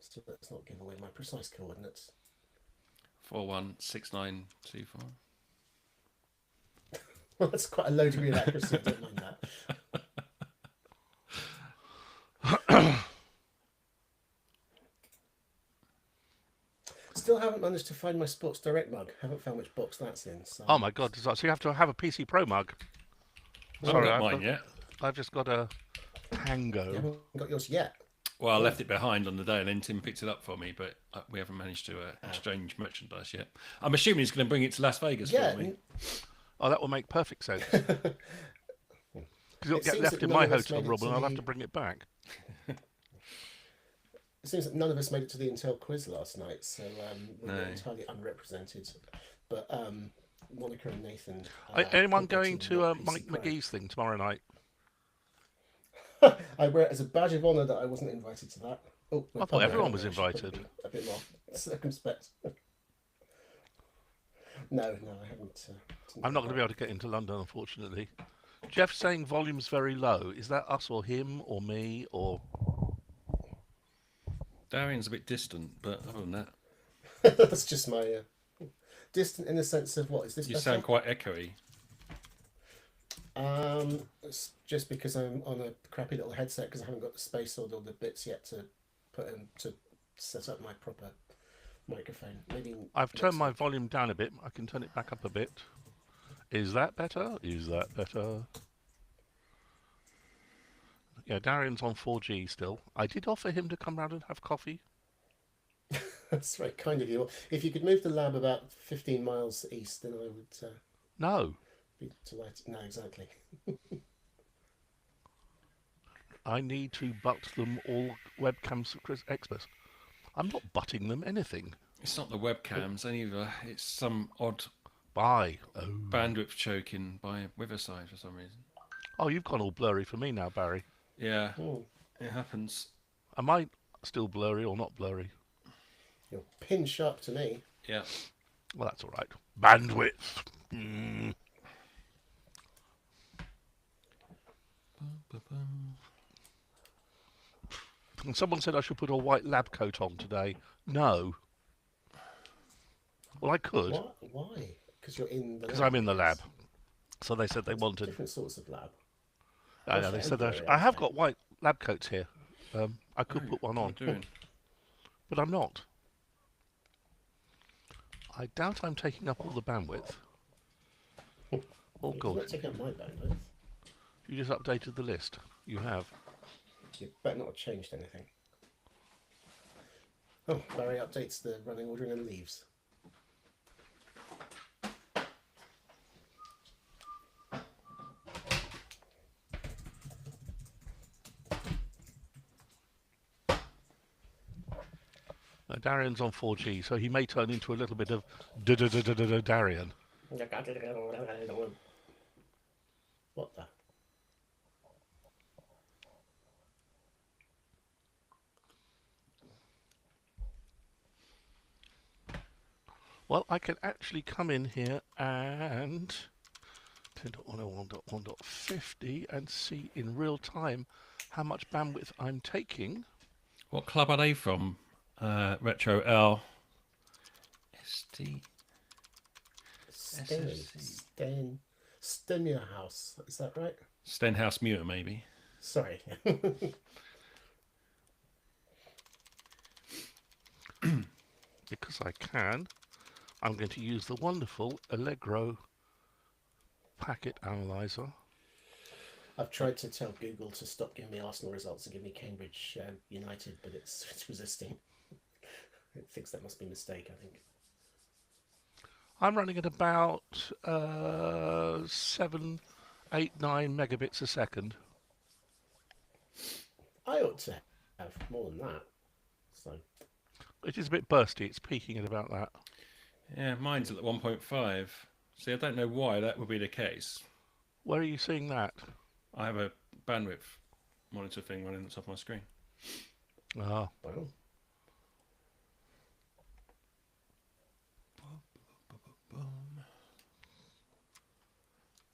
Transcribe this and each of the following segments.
So let's not give away my precise coordinates. 416924. Well, that's quite a low degree of accuracy. I don't mind that. Still haven't managed to find my Sports Direct mug. Haven't found which box that's in. So. Oh my god! So you have to have a PC Pro mug. I haven't got mine yet. I've just got a Tango. You haven't got yours yet. Well, I left it behind on the day, and then Tim picked it up for me, but we haven't managed to exchange merchandise yet. I'm assuming he's going to bring it to Las Vegas for me. Oh, that will make perfect sense. Because it'll get left in my hotel room, and I'll have to bring it back. It seems that none of us made it to the Intel quiz last night, so we're entirely unrepresented. But Monica and Nathan... anyone going to Mike McGee's thing tomorrow night? I wear it as a badge of honour that I wasn't invited to that. Oh, I thought everyone was invited. A bit more circumspect. No, I haven't. I'm not going to be able to get into London, unfortunately. Jeff's saying volume's very low. Is that us or him or me or... Darian's a bit distant, but other than that... That's just my... distant in the sense of what? Is this You better? sound quite echoey. It's just because I'm on a crappy little headset because I haven't got the space or all the bits yet to put in to set up my proper microphone. Maybe I've turned my volume down a bit. I can turn it back up a bit. Is that better? Is that better? Yeah, Darian's on 4G still. I did offer him to come round and have coffee. That's very kind of you. If you could move the lab about 15 miles east, then I would... No. Be delighted. No, exactly. I need to butt them all webcams experts. I'm not butting them anything. It's not the webcams either. It's some odd bandwidth choking by Riverside for some reason. Oh, you've gone all blurry for me now, Barry. Yeah, it happens. Am I still blurry or not blurry? You're pin sharp to me. Yeah. Well, that's all right. Bandwidth. And someone said I should put a white lab coat on today. No. Well, I could. What? Why? Because you're in the. Because I'm in the lab. So they said they wanted different sorts of lab. I know. They said I have got white lab coats here. I could put one on, but I'm not. I doubt I'm taking up all the bandwidth. Oh God! You're not taking up my bandwidth. You just updated the list. You have. You better not have changed anything. Oh, Barry updates the running order and then leaves. Darian's on 4G, so he may turn into a little bit of Darian. What the? Well, I can actually come in here and 10.101.1.50 and see in real time how much bandwidth I'm taking. What club are they from? Retro L. ST. Stenhouse. Is that right? Stenhouse Muir, maybe. Sorry. Because I can, I'm going to use the wonderful Allegro packet analyzer. I've tried to tell Google to stop giving me Arsenal results and give me Cambridge United, but it's resisting. It thinks that must be a mistake, I think. I'm running at about 7, 8, 9 megabits a second. I ought to have more than that. So it is a bit bursty. It's peaking at about that. Yeah, mine's at 1.5. See, I don't know why that would be the case. Where are you seeing that? I have a bandwidth monitor thing running on the top of my screen. Ah. Wow.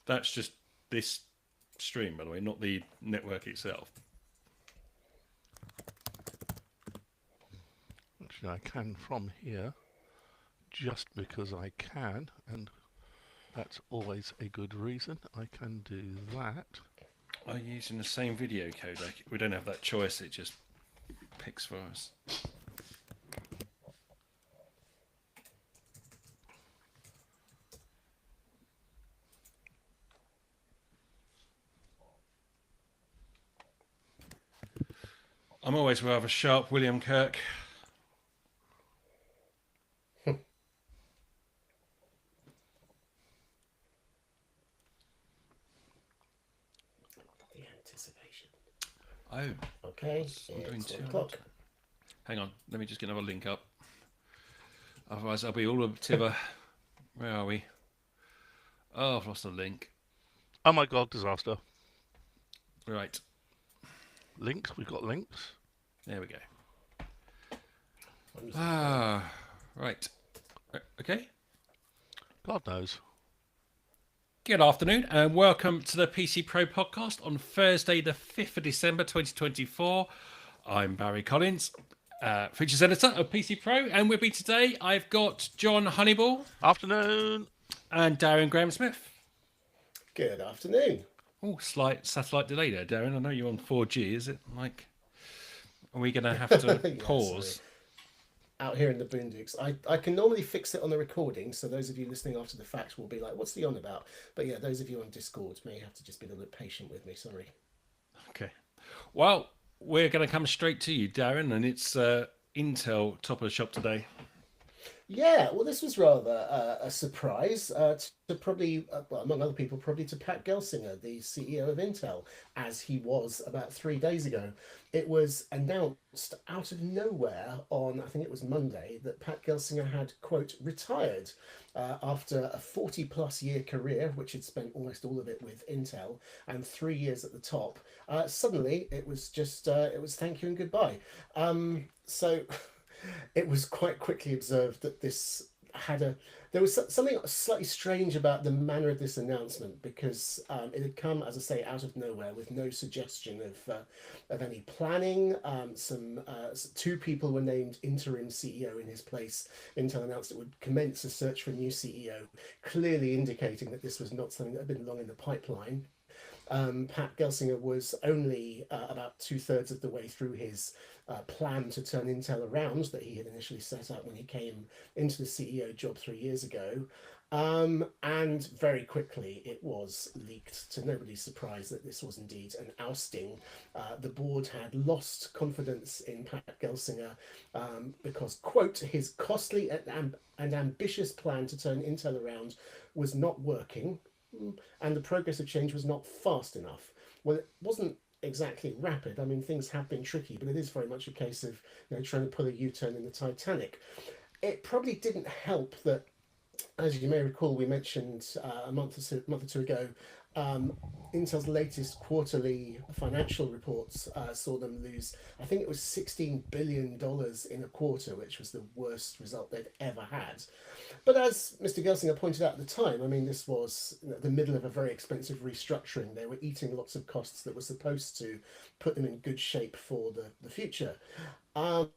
That's just this stream, by the way, not the network itself. unfortunately, I can from here, just because I can, and that's always a good reason. I can do that. Are you using the same video codec? We don't have that choice. It just picks for us. I'm always rather sharp, William Kirk. The anticipation. Oh. Okay, I'm doing it's 1 2 o'clock. Hang on, let me just get another link up. Otherwise, I'll be all over Tiver. Where are we? Oh, I've lost the link. Oh my god, disaster. Right. Links, we've got links. There we go. Ah, right. Okay. God knows. Good afternoon and welcome to the PC Pro podcast on Thursday, the 5th of December 2024. I'm Barry Collins, features editor of PC Pro, and with me today I've got John Honeyball. Afternoon. And Darren Graham-Smith. Good afternoon. Oh, slight satellite delay there, Darren. I know you're on 4G. Is it like, are we going to have to Yeah, pause? sorry. Out here in the boondocks. I can normally fix it on the recording, so those of you listening after the fact will be like, what's he on about? But yeah, those of you on Discord may have to just be a little bit patient with me, sorry. Okay. Well, we're going to come straight to you, Darren, and it's Intel top of the shop today. Yeah, well, this was rather a surprise to probably, well, among other people, probably to Pat Gelsinger, the CEO of Intel, as he was about 3 days ago. It was announced out of nowhere on, I think it was Monday, that Pat Gelsinger had, quote, retired after a 40-plus year career, which had spent almost all of it with Intel, and 3 years at the top. Suddenly, it was just, it was thank you and goodbye. So... It was quite quickly observed that this had there was something slightly strange about the manner of this announcement, because it had come, as I say, out of nowhere with no suggestion of any planning. Two people were named interim CEO in his place. Intel announced it would commence a search for a new CEO, clearly indicating that this was not something that had been long in the pipeline. Pat Gelsinger was only about 2/3 of the way through his plan to turn Intel around that he had initially set out when he came into the CEO job 3 years ago. And very quickly it was leaked, to nobody's surprise, that this was indeed an ousting. The board had lost confidence in Pat Gelsinger because, quote, his costly and ambitious plan to turn Intel around was not working, and the progress of change was not fast enough. Well, it wasn't exactly rapid. I mean, things have been tricky, but it is very much a case of, trying to pull a U-turn in the Titanic. It probably didn't help that, as you may recall, we mentioned a month or two ago, Intel's latest quarterly financial reports saw them lose, I think it was $16 billion in a quarter, which was the worst result they'd ever had. But as Mr. Gelsinger pointed out at the time, I mean, this was the middle of a very expensive restructuring. They were eating lots of costs that were supposed to put them in good shape for the future. And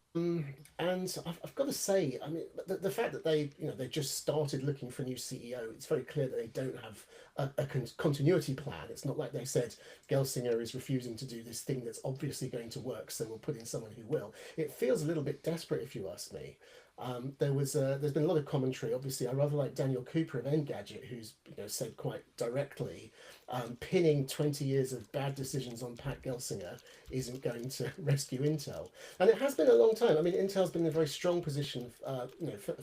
I've got to say, I mean, the fact that they just started looking for a new CEO, it's very clear that they don't have a continuity plan. It's not like they said Gelsinger is refusing to do this thing that's obviously going to work, so we'll put in someone who will. It feels a little bit desperate, if you ask me. There's been a lot of commentary. Obviously, I rather like Daniel Cooper of Engadget, who's said quite directly, pinning 20 years of bad decisions on Pat Gelsinger isn't going to rescue Intel. And it has been a long time. I mean, Intel's been in a very strong position,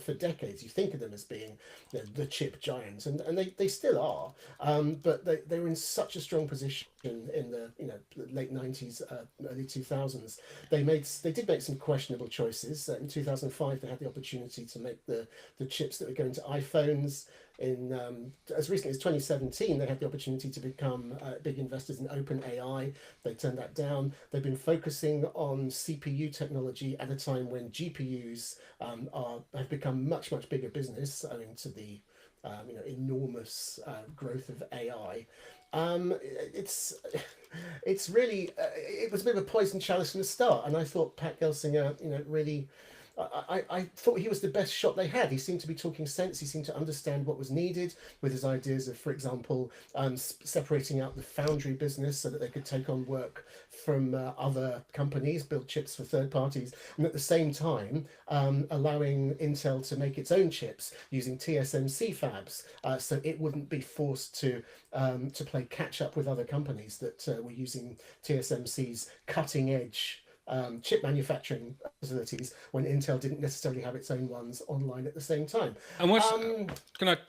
for decades. You think of them as being the chip giants, and they still are. But they were in such a strong position in the late 90s, early 2000s. They did make some questionable choices. In 2005, they had the opportunity to make the chips that would go into iPhones. In as recently as 2017, they had the opportunity to become big investors in OpenAI. They turned that down. They've been focusing on CPU technology at a time when GPUs have become much bigger business, owing to the enormous growth of AI. It's really it was a bit of a poison chalice from the start, and I thought Pat Gelsinger really I thought he was the best shot they had. He seemed to be talking sense. He seemed to understand what was needed with his ideas of, for example, separating out the foundry business so that they could take on work from other companies, build chips for third parties, and at the same time allowing Intel to make its own chips using TSMC fabs, so it wouldn't be forced to play catch up with other companies that were using TSMC's cutting edge chip manufacturing facilities when Intel didn't necessarily have its own ones online at the same time. And what's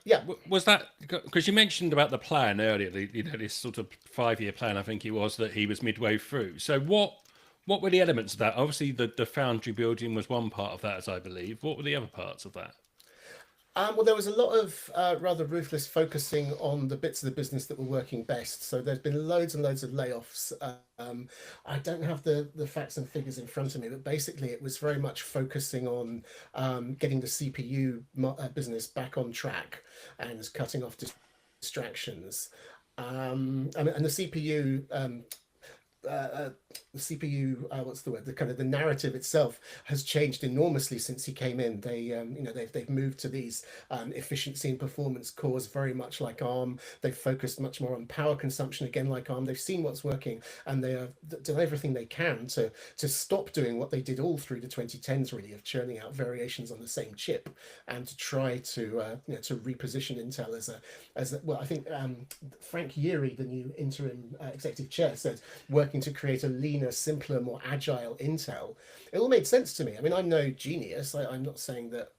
Yeah. was that because you mentioned about the plan earlier, this sort of 5-year plan, I think it was, that he was midway through. So what were the elements of that? Obviously, the foundry building was one part of that, as I believe. What were the other parts of that? Well, there was a lot of rather ruthless focusing on the bits of the business that were working best. So there's been loads and loads of layoffs. I don't have the facts and figures in front of me, but basically it was very much focusing on getting the CPU business back on track and cutting off distractions. And the CPU the CPU, what's the word? The kind of the narrative itself has changed enormously since he came in. They've moved to these efficiency and performance cores, very much like ARM. They've focused much more on power consumption, again like ARM. They've seen what's working, and they are done everything they can to stop doing what they did all through the 2010s, really, of churning out variations on the same chip, and to try to reposition Intel as a well. I think Frank Yeary, the new interim executive chair, said working to create a leaner, simpler, more agile Intel. It all made sense to me. I mean, I'm no genius. I'm not saying that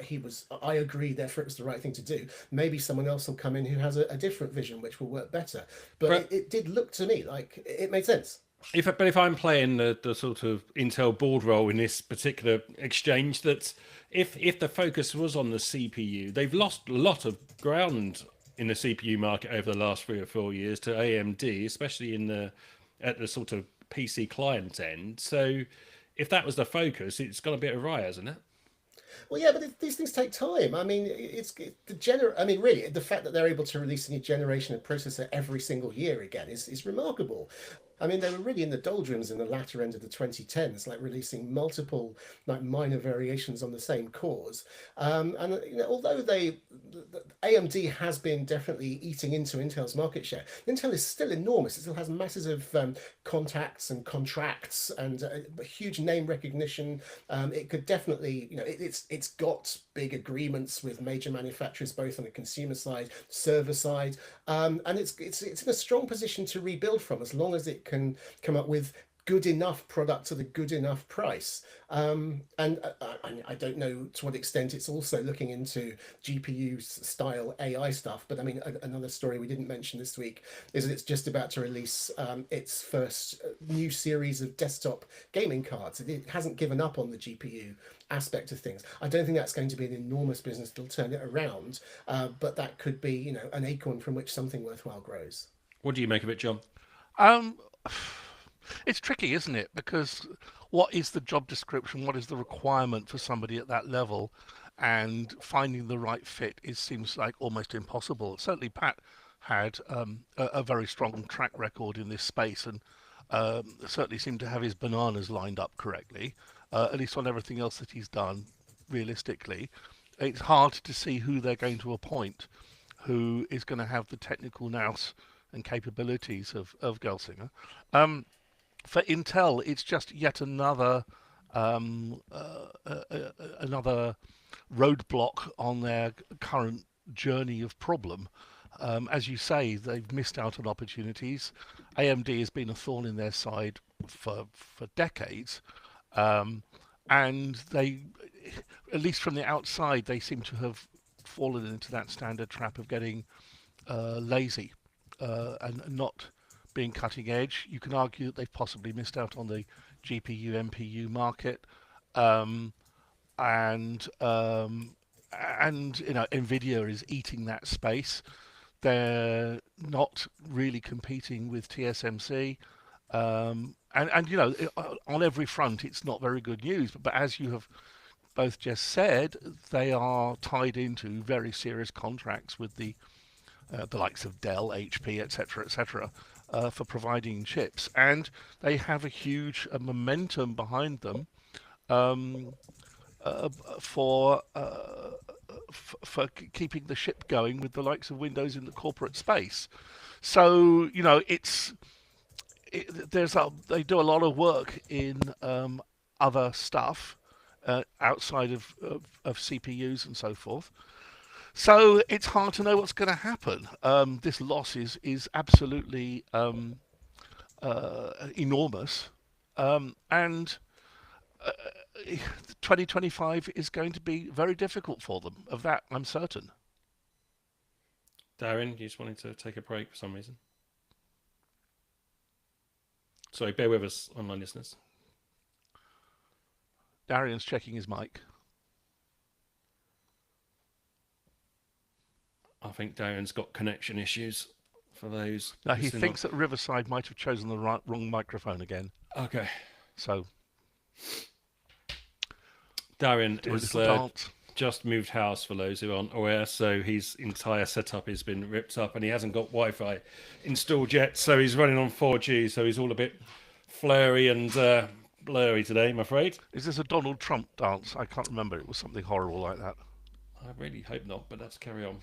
he was. I agree. Therefore, it was the right thing to do. Maybe someone else will come in who has a different vision, which will work better. But it did look to me like it made sense. If I'm playing the sort of Intel board role in this particular exchange, that if the focus was on the CPU, they've lost a lot of ground in the CPU market over the last 3 or 4 years to AMD, especially at the sort of PC client end. So if that was the focus, it's got a bit awry, hasn't it? Well, yeah, but these things take time. I mean, I mean, really, the fact that they're able to release a new generation of processor every single year again is remarkable. I mean, they were really in the doldrums in the latter end of the 2010s, like releasing multiple like minor variations on the same cores. And although AMD has been definitely eating into Intel's market share, Intel is still enormous. It still has masses of contacts and contracts and a huge name recognition. It could definitely, it's got big agreements with major manufacturers, both on the consumer side, server side, and it's in a strong position to rebuild from, as long as it can come up with good enough product at a good enough price. And I don't know to what extent it's also looking into GPU style AI stuff. But I mean, another story we didn't mention this week is that it's just about to release its first new series of desktop gaming cards. It hasn't given up on the GPU aspect of things. I don't think that's going to be an enormous business that'll turn it around, but that could be, an acorn from which something worthwhile grows. What do you make of it, John? Um, it's tricky, isn't it? Because what is the job description? What is the requirement for somebody at that level? And finding the right fit seems like almost impossible. Certainly, Pat had a very strong track record in this space, and certainly seemed to have his bananas lined up correctly, at least on everything else that he's done. Realistically, it's hard to see who they're going to appoint, who is going to have the technical nous and capabilities of Gelsinger. For Intel, it's just yet another another roadblock on their current journey of problem. As you say, they've missed out on opportunities. AMD has been a thorn in their side for decades, and they, at least from the outside, they seem to have fallen into that standard trap of getting lazy and not being cutting edge. You can argue that they've possibly missed out on the GPU MPU market, and Nvidia is eating that space. They're not really competing with TSMC, and on every front it's not very good news. But as you have both just said, they are tied into very serious contracts with the likes of Dell, HP, etc., for providing chips, and they have a huge momentum behind them. for keeping the ship going with the likes of Windows in the corporate space. So they do a lot of work in other stuff outside of CPUs and so forth. So it's hard to know what's going to happen. This loss is absolutely enormous, and 2025 is going to be very difficult for them. Of that, I'm certain. Darren, you just wanted to take a break for some reason? Sorry, bear with us, online listeners. Darian's checking his mic. I think Darren's got connection issues for those. Now, he thinks that Riverside might have chosen the wrong microphone again. Okay. So, Darren has just moved house, for those who aren't aware, so his entire setup has been ripped up and he hasn't got Wi-Fi installed yet, so he's running on 4G, so he's all a bit flurry and blurry today, I'm afraid. Is this a Donald Trump dance? I can't remember. It was something horrible like that. I really hope not, but let's carry on.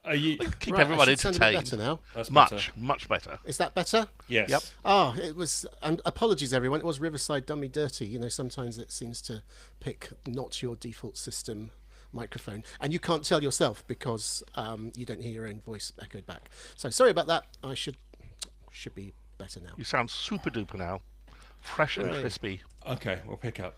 Are you keep everyone entertained? Better now. That's much better. Is that better? Yes. Yep. Oh, it was. And apologies, everyone. It was Riverside done me dirty. You know, sometimes it seems to pick not your default system microphone, and you can't tell yourself because you don't hear your own voice echoed back. So sorry about that. I should be better now. You sound super duper now, fresh and crispy. Okay, we'll pick up.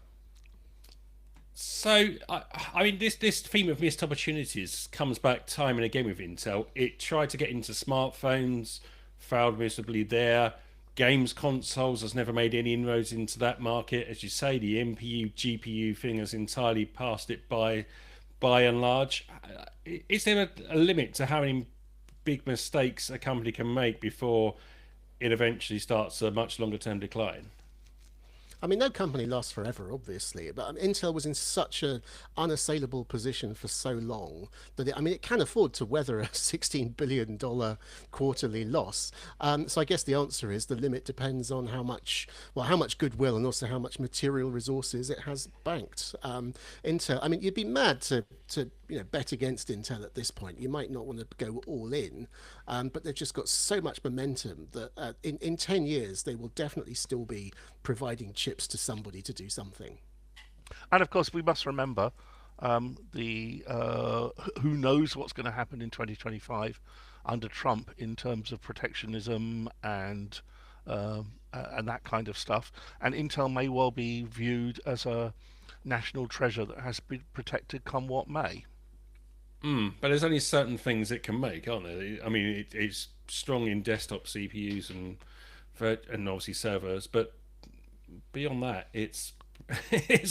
So, I mean, this theme of missed opportunities comes back time and again with Intel. It tried to get into smartphones, failed miserably there. Games consoles has never made any inroads into that market. As you say, the NPU, GPU thing has entirely passed it by and large. Is there a limit to how many big mistakes a company can make before it eventually starts a much longer term decline? I mean, no company lasts forever, obviously, but Intel was in such an unassailable position for so long that it can afford to weather a $16 billion quarterly loss. So I guess the answer is the limit depends on how much goodwill and also how much material resources it has banked. Intel, I mean, you'd be mad to bet against Intel at this point. You might not want to go all in, but they've just got so much momentum that in 10 years they will definitely still be providing chips to somebody to do something. And of course, we must remember who knows what's going to happen in 2025 under Trump in terms of protectionism and that kind of stuff. And Intel may well be viewed as a national treasure that has been protected come what may. But there's only certain things it can make, aren't there? I mean, it's strong in desktop CPUs and obviously servers, but beyond that, it's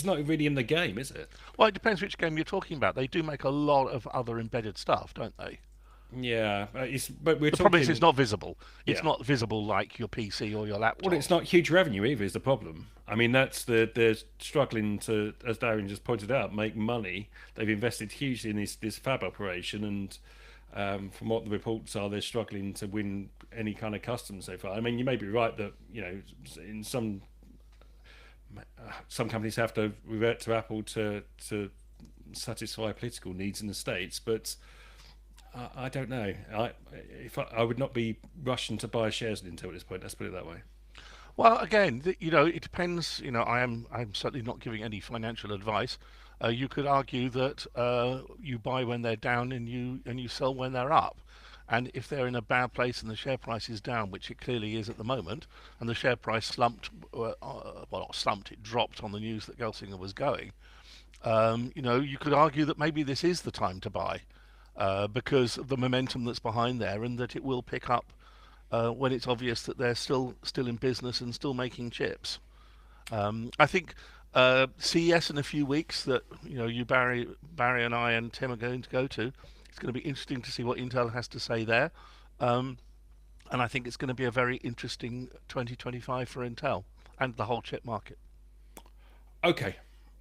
not really in the game, is it? Well, it depends which game you're talking about. They do make a lot of other embedded stuff, don't they? Yeah, but the problem is it's not visible. It's not visible like your PC or your laptop. Well, it's not huge revenue either. Is the problem? I mean, they're struggling to, as Darren just pointed out, make money. They've invested hugely in this fab operation, and from what the reports are, they're struggling to win any kind of customers so far. I mean, you may be right that in some companies have to revert to Apple to satisfy political needs in the States, but I don't know. I would not be rushing to buy shares in Intel at this point. Let's put it that way. Well, again, it depends. I'm certainly not giving any financial advice. You could argue that you buy when they're down and you sell when they're up. And if they're in a bad place and the share price is down, which it clearly is at the moment, and the share price slumped, not slumped, it dropped on the news that Gelsinger was going, you could argue that maybe this is the time to buy because of the momentum that's behind there and that it will pick up when it's obvious that they're still in business and still making chips. I think CES in a few weeks that you Barry and I and Tim are going to go to. It's going to be interesting to see what Intel has to say there. And I think it's going to be a very interesting 2025 for Intel and the whole chip market. Okay.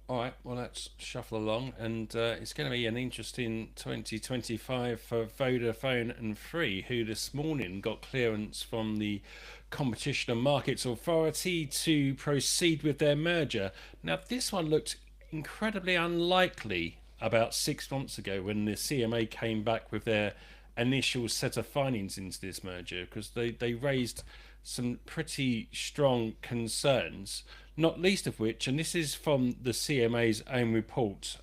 All right. Well, let's shuffle along. And it's going to be an interesting 2025 for Vodafone and Three, who this morning got clearance from the Competition and Markets Authority to proceed with their merger. Now, this one looked incredibly unlikely about 6 months ago when the CMA came back with their initial set of findings into this merger, because they raised some pretty strong concerns, not least of which, and this is from the CMA's own report,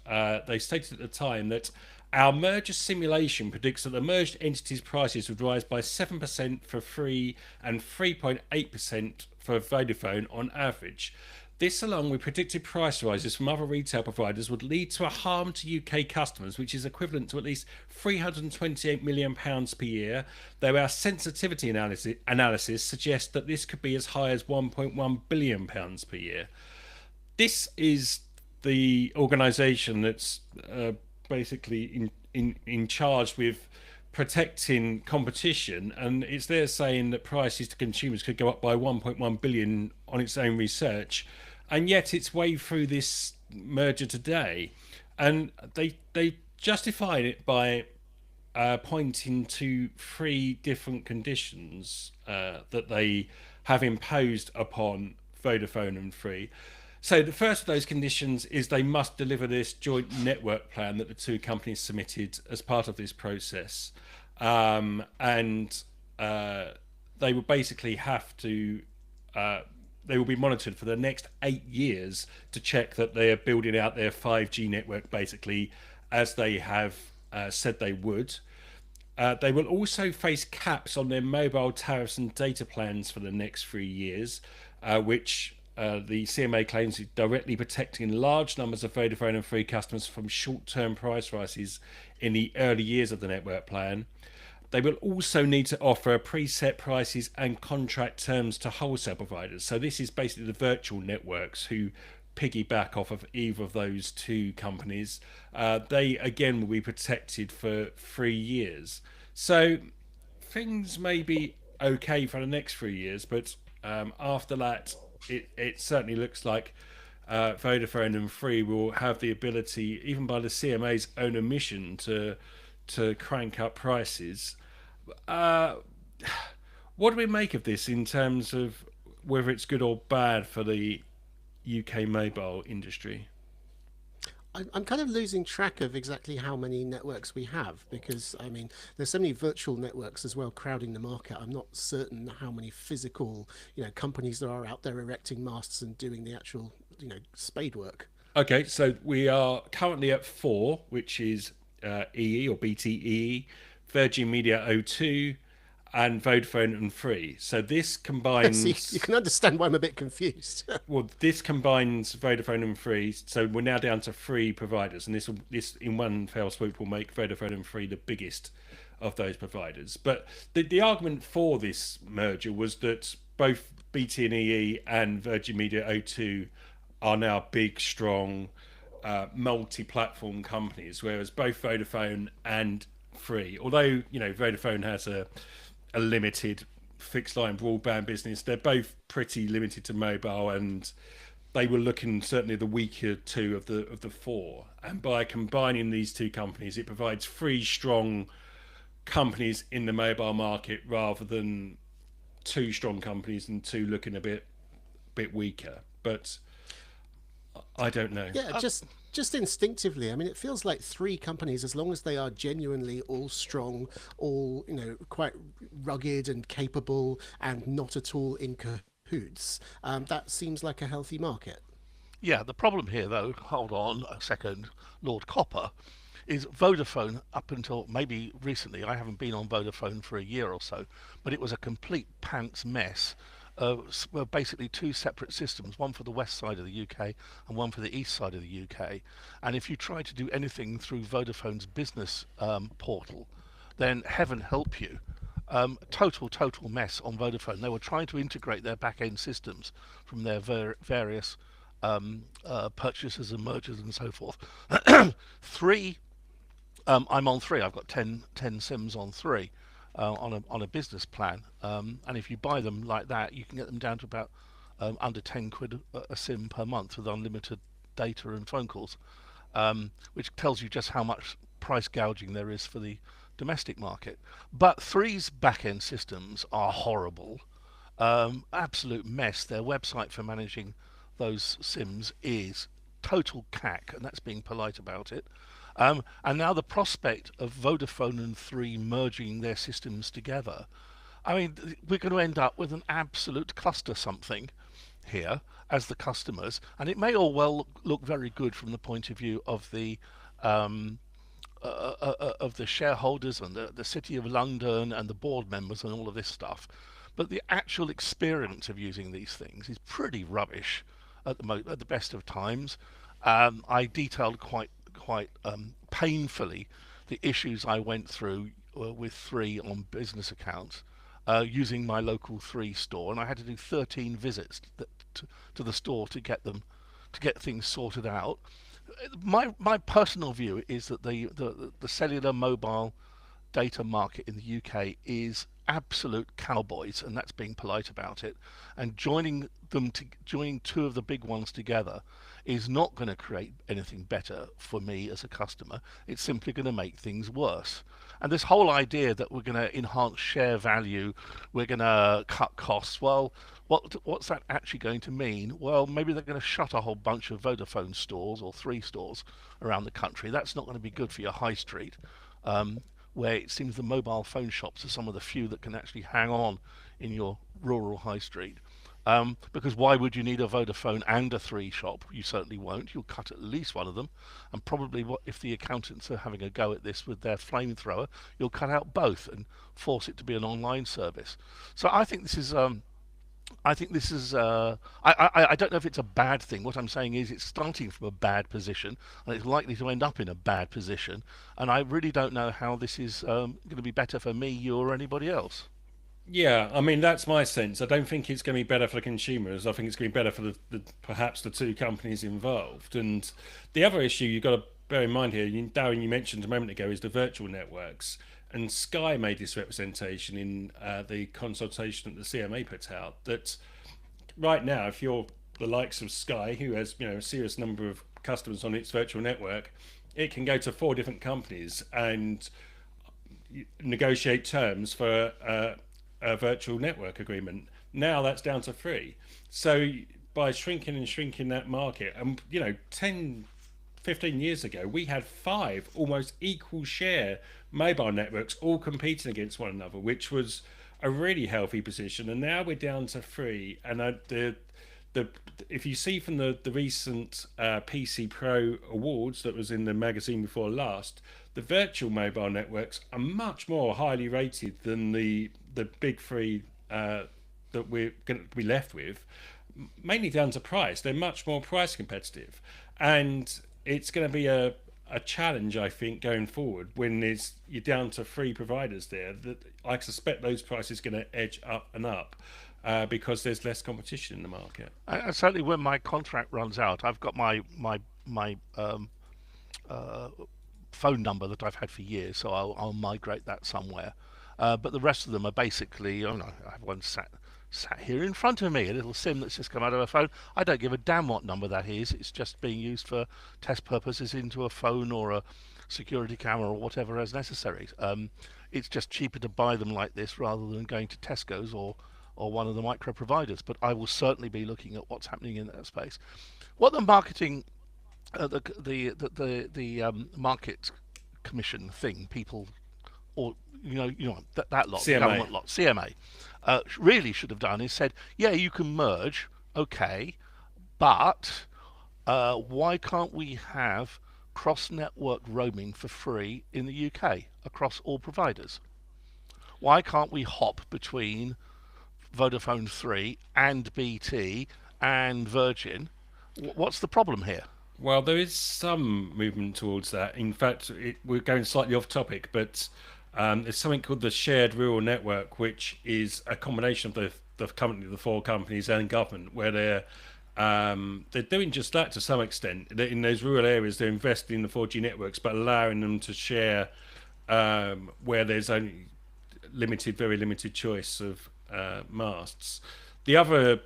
they stated at the time that our merger simulation predicts that the merged entities' prices would rise by 7% for Free and 3.8% for Vodafone on average. This, along with predicted price rises from other retail providers, would lead to a harm to UK customers, which is equivalent to at least £328 million per year, though our sensitivity analysis suggests that this could be as high as £1.1 billion per year. This is the organisation that's basically in charge with protecting competition, and it's there saying that prices to consumers could go up by 1.1 billion on its own research, and yet it's way through this merger today, and they justified it by pointing to three different conditions that they have imposed upon Vodafone and Three. So the first of those conditions is they must deliver this joint network plan that the two companies submitted as part of this process, and they will basically have to. They will be monitored for the next 8 years to check that they are building out their 5G network, basically as they have said they would. They will also face caps on their mobile tariffs and data plans for the next 3 years, which the CMA claims is directly protecting large numbers of Vodafone and Free customers from short-term price rises in the early years of the network plan. They will also need to offer preset prices and contract terms to wholesale providers. So this is basically the virtual networks who piggyback off of either of those two companies. They again will be protected for 3 years. So things may be okay for the next 3 years, but after that, it certainly looks like Vodafone and Free will have the ability, even by the CMA's own admission, to crank up prices. What do we make of this in terms of whether it's good or bad for the UK mobile industry? I'm kind of losing track of exactly how many networks we have, because I mean there's so many virtual networks as well crowding the market. I'm not certain how many physical companies there are out there erecting masts and doing the actual spade work. Okay, so we are currently at 4, which is EE or BTE, Virgin Media O2, and Vodafone and Free. So this combines. So you can understand why I'm a bit confused. Well, this combines Vodafone and Free, so we're now down to 3 providers, and this in one fell swoop will make Vodafone and Free the biggest of those providers. But the argument for this merger was that both BT and EE and Virgin Media O2 are now big, strong, multi-platform companies, whereas both Vodafone and Free, although Vodafone has a limited fixed line broadband business, they're both pretty limited to mobile, and they were looking certainly the weaker two of the 4. And by combining these two companies, it provides 3 strong companies in the mobile market rather than 2 strong companies and 2 looking a bit weaker. But I don't know. Yeah, just instinctively, I mean, it feels like 3 companies, as long as they are genuinely all strong, all quite rugged and capable, and not at all in cahoots. That seems like a healthy market. Yeah, the problem here, though, hold on a second, Lord Copper, is Vodafone up until maybe recently. I haven't been on Vodafone for a year or so, but it was a complete pants mess. Were basically 2 separate systems, one for the west side of the UK and one for the east side of the UK. And if you try to do anything through Vodafone's business portal, then heaven help you. Total mess on Vodafone. They were trying to integrate their back-end systems from their various purchases and mergers and so forth. 3, I'm on 3. I've got 10 SIMs on 3. On a business plan, and if you buy them like that, you can get them down to about under 10 quid a SIM per month with unlimited data and phone calls, which tells you just how much price gouging there is for the domestic market. But Three's back-end systems are horrible, absolute mess. Their website for managing those SIMs is total cack, and that's being polite about it. And now the prospect of Vodafone and Three merging their systems together, I mean, we're going to end up with an absolute cluster something here as the customers, and it may all well look very good from the point of view um, of the shareholders and the City of London and the board members and all of this stuff. But the actual experience of using these things is pretty rubbish at the best of times. I detailed quite painfully the issues I went through with Three on business accounts using my local Three store, and I had to do 13 visits to the store to get things sorted out. My personal view is that the cellular mobile data market in the UK is absolute cowboys, and that's being polite about it. And joining two of the big ones together is not going to create anything better for me as a customer. It's simply going to make things worse. And this whole idea that we're going to enhance share value, we're going to cut costs, well, what's that actually going to mean? Well, maybe they're going to shut a whole bunch of Vodafone stores or Three stores around the country. That's not going to be good for your high street, where it seems the mobile phone shops are some of the few that can actually hang on in your rural high street. Because why would you need a Vodafone and a Three shop? You certainly won't. You'll cut at least one of them, and probably if the accountants are having a go at this with their flamethrower, you'll cut out both and force it to be an online service. So I think this is. I think this is. I don't know if it's a bad thing. What I'm saying is it's starting from a bad position, and it's likely to end up in a bad position. And I really don't know how this is going to be better for me, you, or anybody else. Yeah, I mean that's my sense. I don't think it's going to be better for the consumers. I think it's going to be better for the perhaps the two companies involved. And the other issue you've got to bear in mind here, Darren, you mentioned a moment ago, is the virtual networks. And Sky made this representation in the consultation that the CMA put out that right now, if you're the likes of Sky, who has a serious number of customers on its virtual network, it can go to four different companies and negotiate terms for a virtual network agreement. Now that's down to three. So by shrinking and shrinking that market, and 10, 15 years ago, we had five almost equal share mobile networks all competing against one another, which was a really healthy position. And now we're down to three. And the if you see from the recent PC Pro awards that was in the magazine before last, the virtual mobile networks are much more highly rated than the big three that we're going to be left with, mainly down to price. They're much more price competitive, and it's going to be a challenge, I think, going forward when you're down to three providers there. That I suspect those prices are going to edge up and up because there's less competition in the market. Certainly, when my contract runs out, I've got my uh, phone number that I've had for years, so I'll migrate that somewhere. But the rest of them are basically, oh no, I have one sat here in front of me, a little SIM that's just come out of a phone. I don't give a damn what number that is. It's just being used for test purposes into a phone or a security camera or whatever as necessary. It's just cheaper to buy them like this rather than going to Tesco's or one of the micro providers. But I will certainly be looking at what's happening in that space. What the marketing, the market commission thing, people, or that lot, the CMA. government lot, CMA, really should have done is said, yeah, you can merge, okay, but why can't we have cross-network roaming for free in the UK across all providers? Why can't we hop between Vodafone 3 and BT and Virgin? What's the problem here? Well, there is some movement towards that. In fact, we're going slightly off topic, but there's something called the Shared Rural Network, which is a combination of the four companies and government, where they're doing just that to some extent. In those rural areas, they're investing in the 4G networks, but allowing them to share where there's only very limited choice of masts. The other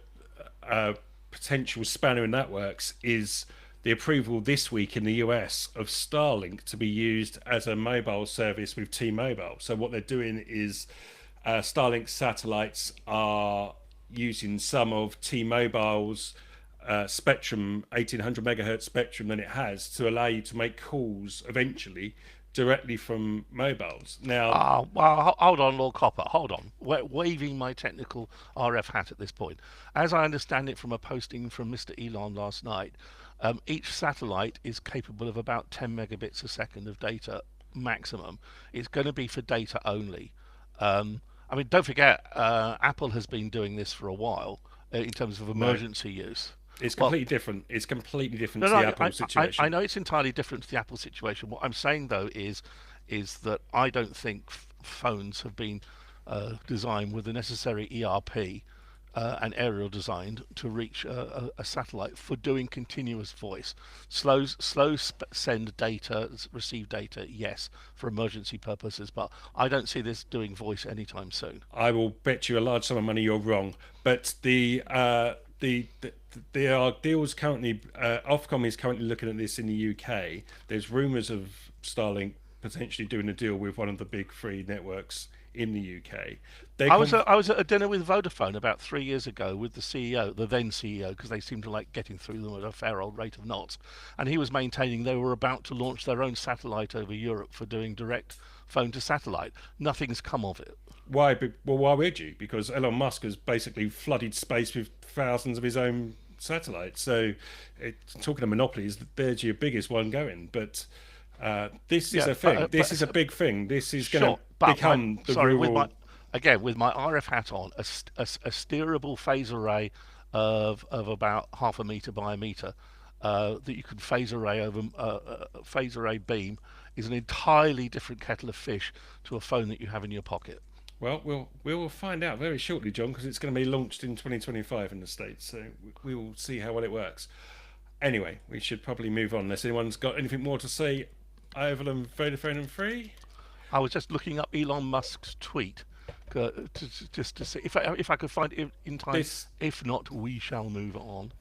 potential spanner in that works is the approval this week in the US of Starlink to be used as a mobile service with T-Mobile. So what they're doing is Starlink satellites are using some of T-Mobile's spectrum, 1800 megahertz spectrum than it has to allow you to make calls eventually directly from mobiles. Now, Well, hold on, Lord Copper. Hold on. We're waving my technical RF hat at this point. As I understand it from a posting from Mr. Elon last night, each satellite is capable of about 10 megabits a second of data maximum. It's going to be for data only. I mean, don't forget, Apple has been doing this for a while in terms of no, emergency use. it's Well, completely different. It's completely different no, to the no, Apple I situation. know it's entirely different to the Apple situation. What I'm saying though is that I don't think phones have been designed with the necessary ERP and aerial design to reach a satellite for doing continuous voice. Send data, receive data, yes, for emergency purposes, but I don't see this doing voice anytime soon. I will bet you a large sum of money you're wrong. But there are deals currently. Ofcom is currently looking at this in the UK. There's rumours of Starlink potentially doing a deal with one of the big three networks in the UK. They're I was at a dinner with Vodafone about 3 years ago with the CEO, the then CEO, because they seem to like getting through them at a fair old rate of knots, and he was maintaining they were about to launch their own satellite over Europe for doing direct phone to satellite. Nothing's come of it. why? Well, why would you? Because Elon Musk has basically flooded space with thousands of his own satellites. So, talking of monopolies, there's your biggest one going. But this is Yeah, a thing. This is a big thing. This is going to sure, but become the sorry, with rural. my RF hat on, a steerable phase array of about half a meter by a meter that you can phase array over phase array beam is an entirely different kettle of fish to a phone that you have in your pocket. Well, we will find out very shortly, John, because it's going to be launched in 2025 in the States. So we will see how well it works. Anyway, we should probably move on unless anyone's got anything more to say over than Vodafone and Three. I was just looking up Elon Musk's tweet just to see if I could find it in time. This If not, we shall move on.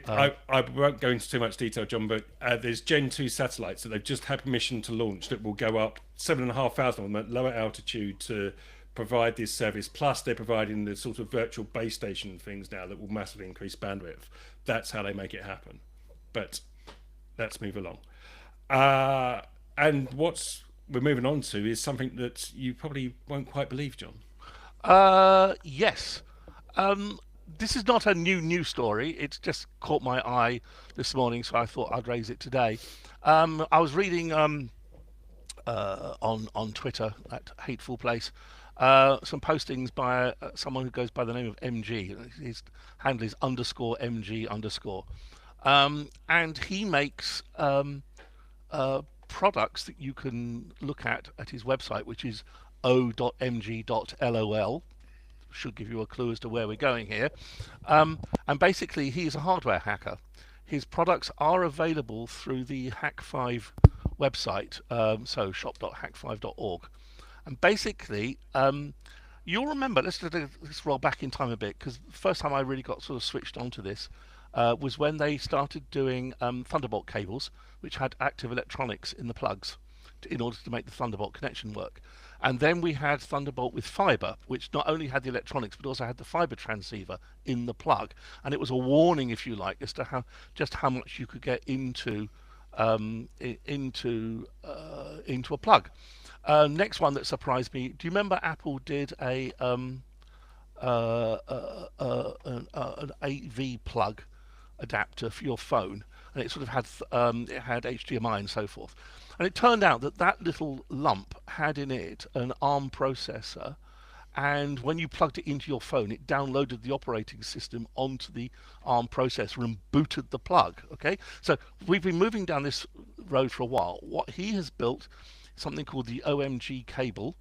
I won't go into too much detail, John, but there's Gen 2 satellites that they've just had permission to launch that will go up 7,500 of them at lower altitude to provide this service. Plus, they're providing the sort of virtual base station things now that will massively increase bandwidth. That's how they make it happen. But let's move along. And what's we're moving on to is something that you probably won't quite believe, John. Yes. This is not a new story. It's just caught my eye this morning, so I thought I'd raise it today. I was reading on Twitter, that hateful place, some postings by someone who goes by the name of MG. His handle is _MG _. And he makes products that you can look at his website, which is o.mg.lol. Should give you a clue as to where we're going here. And basically, he is a hardware hacker. His products are available through the Hack5 website, so shop.hack5.org. And basically, you'll remember, let's roll back in time a bit, because the first time I really got sort of switched onto this was when they started doing Thunderbolt cables, which had active electronics in the plugs in order to make the Thunderbolt connection work. And then we had Thunderbolt with fiber, which not only had the electronics but also had the fiber transceiver in the plug. And it was a warning, if you like, as to how much you could get into a plug. Next one that surprised me. Do you remember Apple did an AV plug adapter for your phone, and it sort of had HDMI and so forth. And it turned out that little lump had in it an ARM processor, and when you plugged it into your phone, it downloaded the operating system onto the ARM processor and booted the plug. Okay, so we've been moving down this road for a while. What he has built is something called the OMG cable,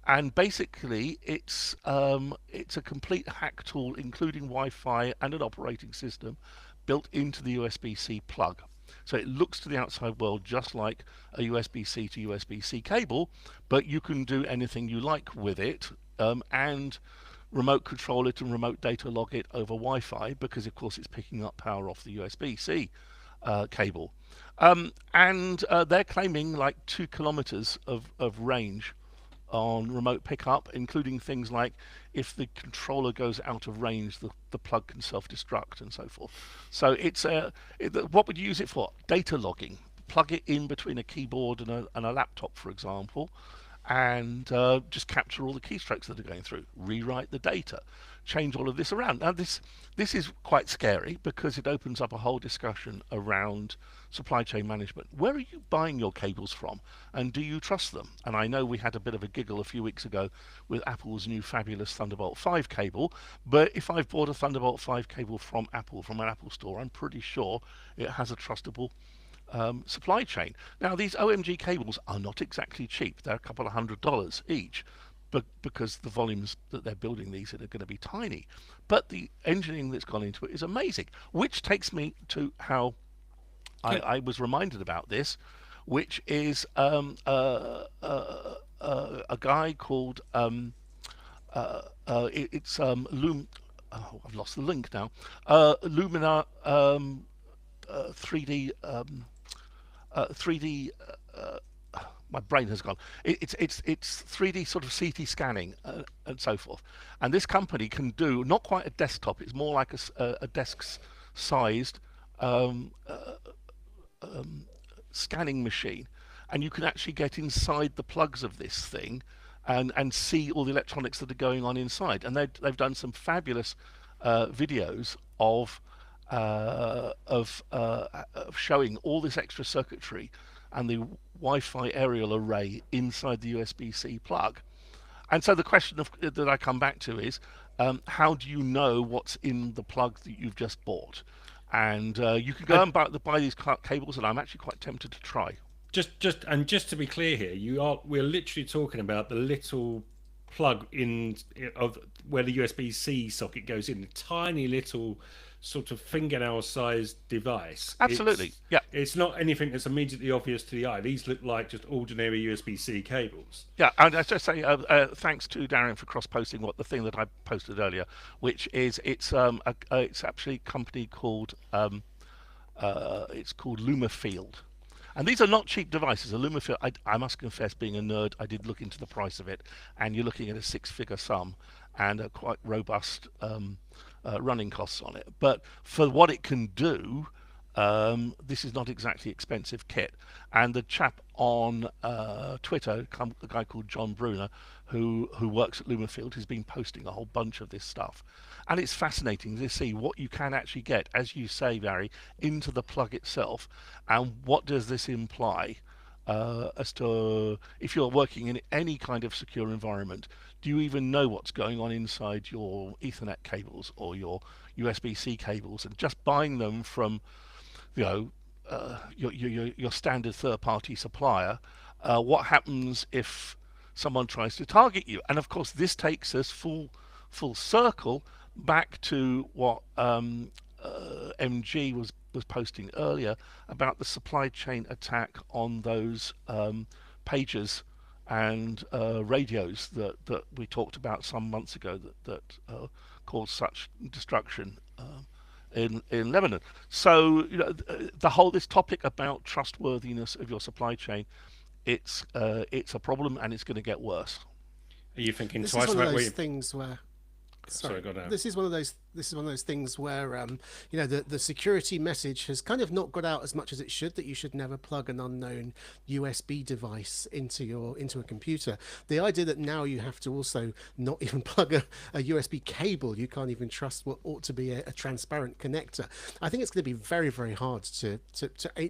and basically it's a complete hack tool, including Wi-Fi and an operating system built into the USB-C plug. So it looks to the outside world just like a USB-C to USB-C cable, but you can do anything you like with it, and remote control it and remote data log it over Wi-Fi, because of course it's picking up power off the USB-C cable. And they're claiming like 2 kilometers of range on remote pickup, including things like if the controller goes out of range, the plug can self-destruct and so forth. So what would you use it for? Data logging. Plug it in between a keyboard and a laptop, for example, and just capture all the keystrokes that are going through, rewrite the data, change all of this around. Now this is quite scary because it opens up a whole discussion around supply chain management. Where are you buying your cables from, and do you trust them? And I know we had a bit of a giggle a few weeks ago with Apple's new fabulous Thunderbolt 5 cable, but if I've bought a Thunderbolt 5 cable from Apple, from an Apple store, I'm pretty sure it has a trustable supply chain. Now, these OMG cables are not exactly cheap. They're a couple of $100 each, but because the volumes that they're building these are going to be tiny. But the engineering that's gone into it is amazing, which takes me to how I was reminded about this, which is a guy called I've lost the link now. Lumina 3D 3D. My brain has gone. It's 3D sort of CT scanning and so forth. And this company can do not quite a desktop. It's more like a desk-sized scanning machine, and you can actually get inside the plugs of this thing and see all the electronics that are going on inside. And they've done some fabulous videos of showing all this extra circuitry and the Wi-Fi aerial array inside the USB-C plug. And so the question that I come back to is, how do you know what's in the plug that you've just bought? And you can go and buy these cables, and I'm actually quite tempted to try. Just to be clear here, we're literally talking about the little plug in of where the USB-C socket goes in, the tiny little sort of fingernail-sized device. Absolutely, yeah. It's not anything that's immediately obvious to the eye. These look like just ordinary USB-C cables. Yeah, and I just say thanks to Darren for cross-posting the thing that I posted earlier, which is it's actually a company called it's called Lumafield. And these are not cheap devices. A Lumafield, I must confess, being a nerd, I did look into the price of it, and you're looking at a six-figure sum and a quite robust running costs on it. But for what it can do, this is not exactly expensive kit. And the chap on Twitter, a guy called John Bruner, who works at Lumafield, has been posting a whole bunch of this stuff. And it's fascinating to see what you can actually get, as you say, Barry, into the plug itself. And what does this imply as to if you're working in any kind of secure environment? Do you even know what's going on inside your Ethernet cables or your USB-C cables? And just buying them from, your standard third-party supplier, what happens if someone tries to target you? And of course, this takes us full circle back to what MG was posting earlier about the supply chain attack on those pagers and radios that we talked about some months ago that caused such destruction in Lebanon. So this topic about trustworthiness of your supply chain, it's a problem, and it's going to get worse. Are you thinking this twice is one about of those things where Sorry, go down. This is one of those things where the security message has kind of not got out as much as it should, that you should never plug an unknown USB device into a computer. The idea that now you have to also not even plug a USB cable, you can't even trust what ought to be a transparent connector. I think it's going to be very, very hard to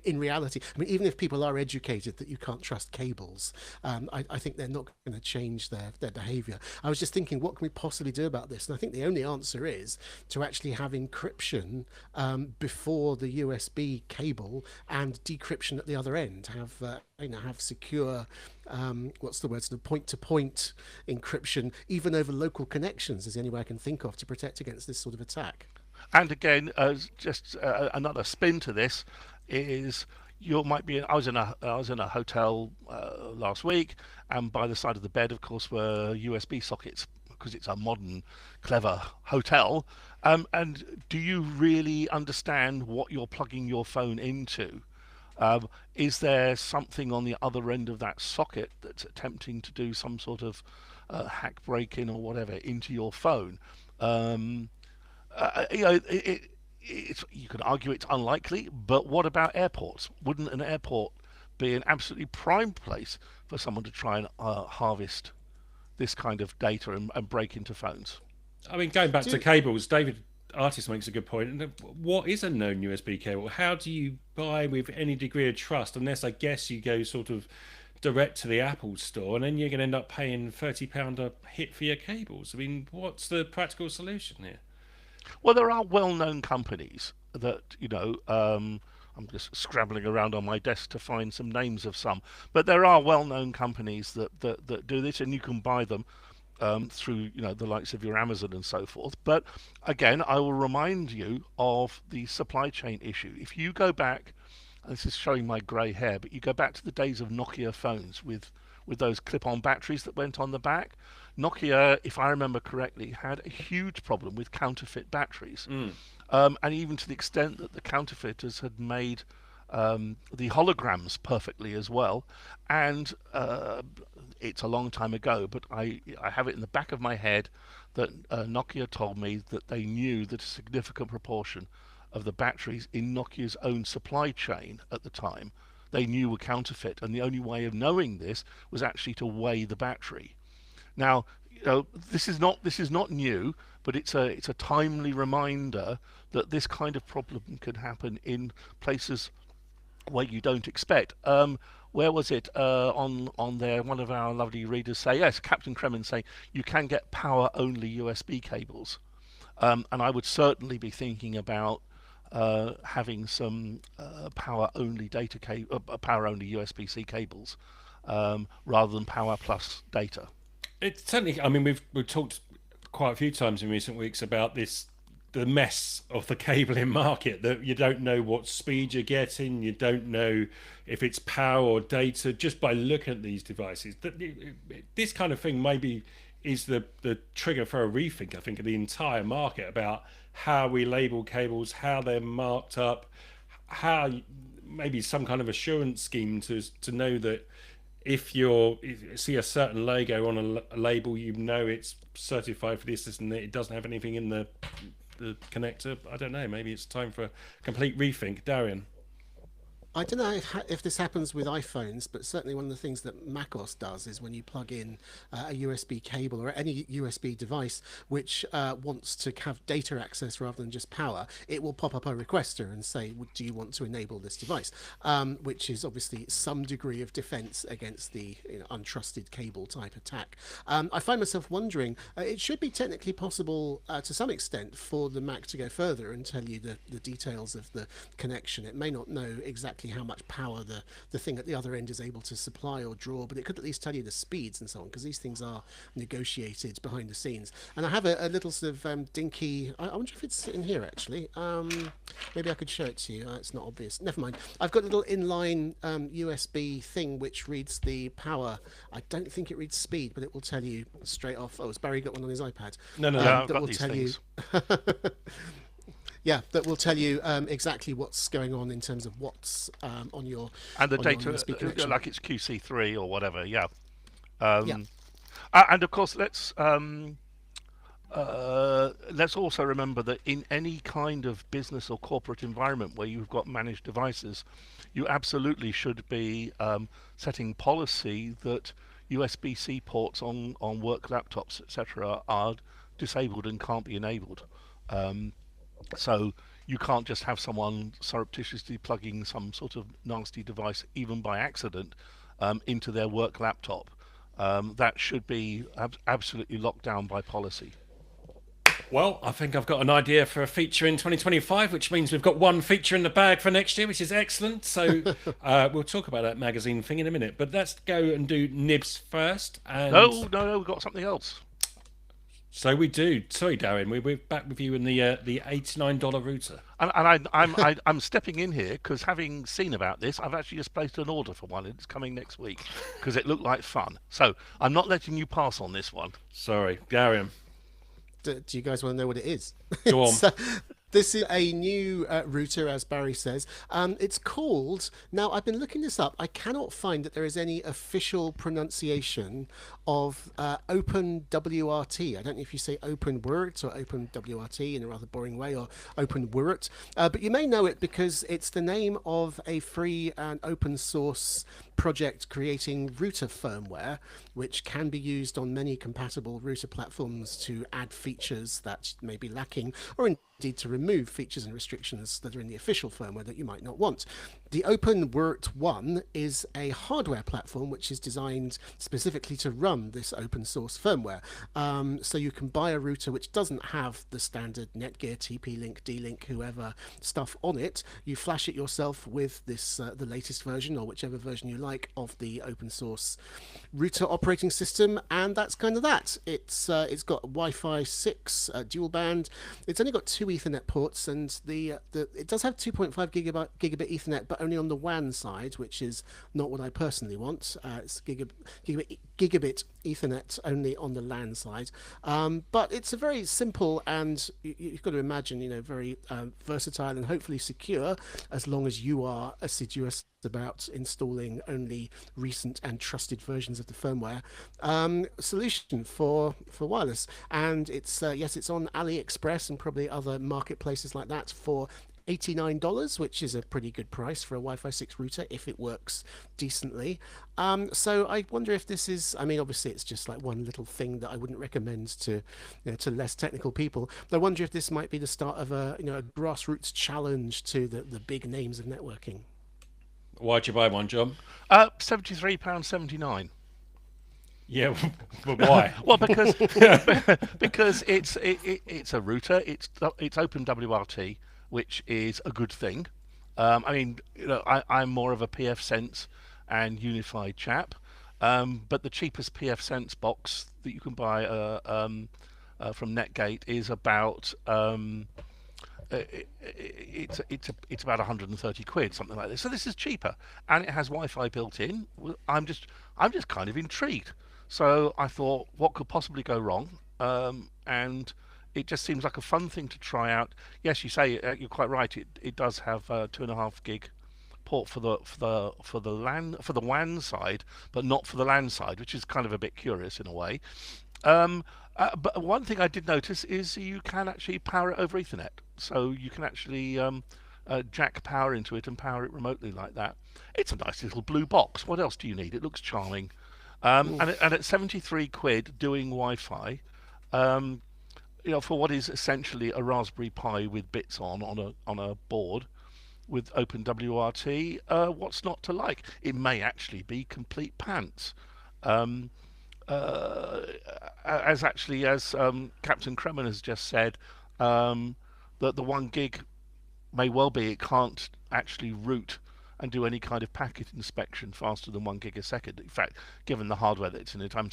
in reality. I mean, even if people are educated that you can't trust cables, I think they're not going to change their behavior. I was just thinking, what can we possibly do about this? And I think the only answer is to actually have encryption before the USB cable and decryption at the other end. Have secure, what's the word, sort of point-to-point encryption, even over local connections, is the only way I can think of to protect against this sort of attack. And again, another spin to this is you might be. I was in a hotel last week, and by the side of the bed, of course, were USB sockets, because it's a modern, clever hotel. And do you really understand what you're plugging your phone into? Is there something on the other end of that socket that's attempting to do some sort of hack break-in or whatever into your phone? You know, you could argue it's unlikely, but what about airports? Wouldn't an airport be an absolutely prime place for someone to try and harvest this kind of data and break into phones? I mean, going back to Do cables, David Artist makes a good point. And what is a known USB cable? How do you buy with any degree of trust? Unless I guess you go sort of direct to the Apple store, and then you're going to end up paying £30 a hit for your cables. I mean, what's the practical solution here? Well, there are well-known companies that, I'm just scrabbling around on my desk to find some names of some, but there are well-known companies that do this, and you can buy them through, the likes of your Amazon and so forth. But again, I will remind you of the supply chain issue. If you go back, and this is showing my grey hair, but you go back to the days of Nokia phones with those clip-on batteries that went on the back. Nokia, if I remember correctly, had a huge problem with counterfeit batteries. And even to the extent that the counterfeiters had made the holograms perfectly as well. And it's a long time ago, but I have it in the back of my head that Nokia told me that they knew that a significant proportion of the batteries in Nokia's own supply chain at the time they knew were counterfeit, and the only way of knowing this was actually to weigh the battery. Now, this is not new, but it's a timely reminder that this kind of problem can happen in places where you don't expect. Where was it on there? One of our lovely readers say, yes, Captain Kremen saying you can get power only USB cables, and I would certainly be thinking about having some power only power only USB-C cables rather than power plus data. It's certainly. I mean, we've talked quite a few times in recent weeks about the mess of the cabling market, that you don't know what speed you're getting, you don't know if it's power or data just by looking at these devices. This kind of thing maybe is the trigger for a rethink, I think, of the entire market about how we label cables, how they're marked up, how maybe some kind of assurance scheme to know that if you see a certain logo on a label, it's certified for this and it doesn't have anything in the connector. I don't know. Maybe it's time for a complete rethink. Darian. I don't know if this happens with iPhones, but certainly one of the things that macOS does is when you plug in a USB cable or any USB device which wants to have data access rather than just power, it will pop up a requester and say, do you want to enable this device? Which is obviously some degree of defense against the untrusted cable type attack. I find myself wondering, it should be technically possible to some extent for the Mac to go further and tell you the details of the connection. It may not know exactly how much power the thing at the other end is able to supply or draw, but it could at least tell you the speeds and so on, because these things are negotiated behind the scenes. And I have a little sort of dinky, I wonder if it's in here actually. Maybe I could show it to you. It's not obvious. Never mind. I've got a little inline USB thing which reads the power. I don't think it reads speed, but it will tell you straight off. Oh, has Barry got one on his iPad? No, I've that got will these tell things. you. Yeah, that will tell you exactly what's going on in terms of what's on your And the on your data, USB connection. like it's QC3 or whatever, yeah. Yeah. And of course, let's also remember that in any kind of business or corporate environment where you've got managed devices, you absolutely should be setting policy that USB-C ports on work laptops, etc., are disabled and can't be enabled. So you can't just have someone surreptitiously plugging some sort of nasty device, even by accident, into their work laptop. That should be absolutely locked down by policy. Well, I think I've got an idea for a feature in 2025, which means we've got one feature in the bag for next year, which is excellent. So we'll talk about that magazine thing in a minute. But let's go and do nibs first. And No, we've got something else. So we do. Sorry, Darren, we're back with you in the $89 router. And I'm stepping in here because having seen about this, I've actually just placed an order for one. It's coming next week because it looked like fun. So I'm not letting you pass on this one. Sorry, Darren. Do you guys want to know what it is? Go on. This is a new router, as Barry says. It's called, now I've been looking this up. I cannot find that there is any official pronunciation of OpenWRT. I don't know if you say OpenWRT or OpenWRT in a rather boring way, or OpenWRT. But you may know it because it's the name of a free and open source project creating router firmware, which can be used on many compatible router platforms to add features that may be lacking, or indeed to remove features and restrictions that are in the official firmware that you might not want. The OpenWRT 1 is a hardware platform which is designed specifically to run this open source firmware. So you can buy a router which doesn't have the standard Netgear, TP-Link, D-Link, whoever stuff on it. You flash it yourself with this the latest version, or whichever version you like, of the open source router operating system, and that's kind of that. It's got Wi-Fi 6 dual band. It's only got 2 Ethernet ports, and it does have 2.5 gigabit Ethernet, but only on the WAN side, which is not what I personally want. It's gigabit Ethernet only on the LAN side. But it's a very simple, and you've got to imagine, very versatile and hopefully secure, as long as you are assiduous about installing only recent and trusted versions of the firmware solution for wireless. And it's it's on AliExpress and probably other marketplaces like that for $89, which is a pretty good price for a Wi-Fi 6 router if it works decently. So I wonder if this is, I mean, obviously it's just like one little thing that I wouldn't recommend to to less technical people. But I wonder if this might be the start of a a grassroots challenge to the big names of networking. Why'd you buy one, John? £73.79. Yeah, but why? Well, because because it's a router. It's OpenWRT, which is a good thing. I mean, I'm more of a PF and Unified chap, but the cheapest PF box that you can buy from Netgate is about it's about 130 quid, something like this. So this is cheaper, and it has Wi-Fi built in. I'm just kind of intrigued. So I thought, what could possibly go wrong? And it just seems like a fun thing to try out. Yes, you say you're quite right. It does have 2.5 gig port for the WAN side, but not for the LAN side, which is kind of a bit curious in a way. But one thing I did notice is you can actually power it over Ethernet, so you can actually jack power into it and power it remotely like that. It's a nice little blue box. What else do you need? It looks charming. And at 73 quid doing Wi-Fi, for what is essentially a Raspberry Pi with bits on a board with OpenWRT, what's not to like? It may actually be complete pants. As Captain Kremen has just said, that the 1 gig may well be it can't actually route and do any kind of packet inspection faster than 1 gig a second. In fact, given the hardware that's in it, I'm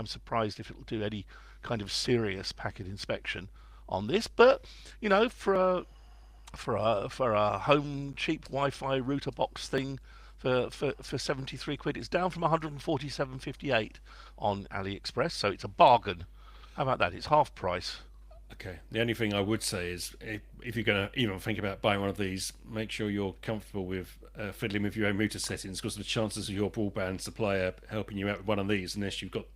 surprised if it'll do any kind of serious packet inspection on this. But for a home cheap Wi-Fi router box thing for 73 quid, it's down from 147.58 on AliExpress, so it's a bargain. How about that? It's half price. Okay. The only thing I would say is if you're going to even think about buying one of these, make sure you're comfortable with fiddling with your own router settings, because the chances of your broadband supplier helping you out with one of these, unless you've got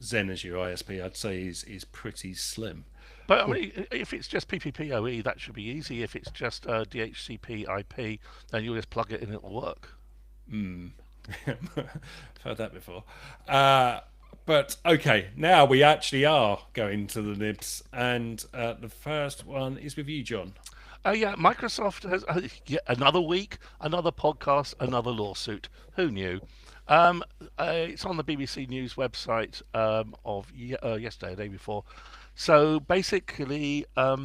Zen as your ISP, I'd say is pretty slim. But I mean, if it's just PPPoE, that should be easy. If it's just DHCP IP, then you'll just plug it in and it'll work. I've heard that before. But okay, now we actually are going to the nibs, and the first one is with you, John. Yeah, Microsoft has another week, another podcast, another lawsuit. Who knew? It's on the BBC News website of yesterday, the day before. So basically, a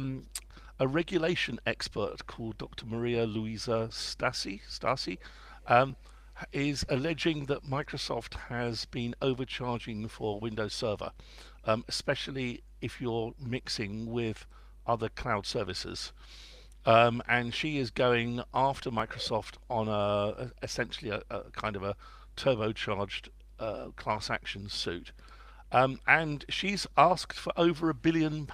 regulation expert called Dr. Maria Luisa Stasi is alleging that Microsoft has been overcharging for Windows Server, especially if you're mixing with other cloud services. And she is going after Microsoft on essentially a kind of a turbocharged class action suit. And she's asked for over £1 billion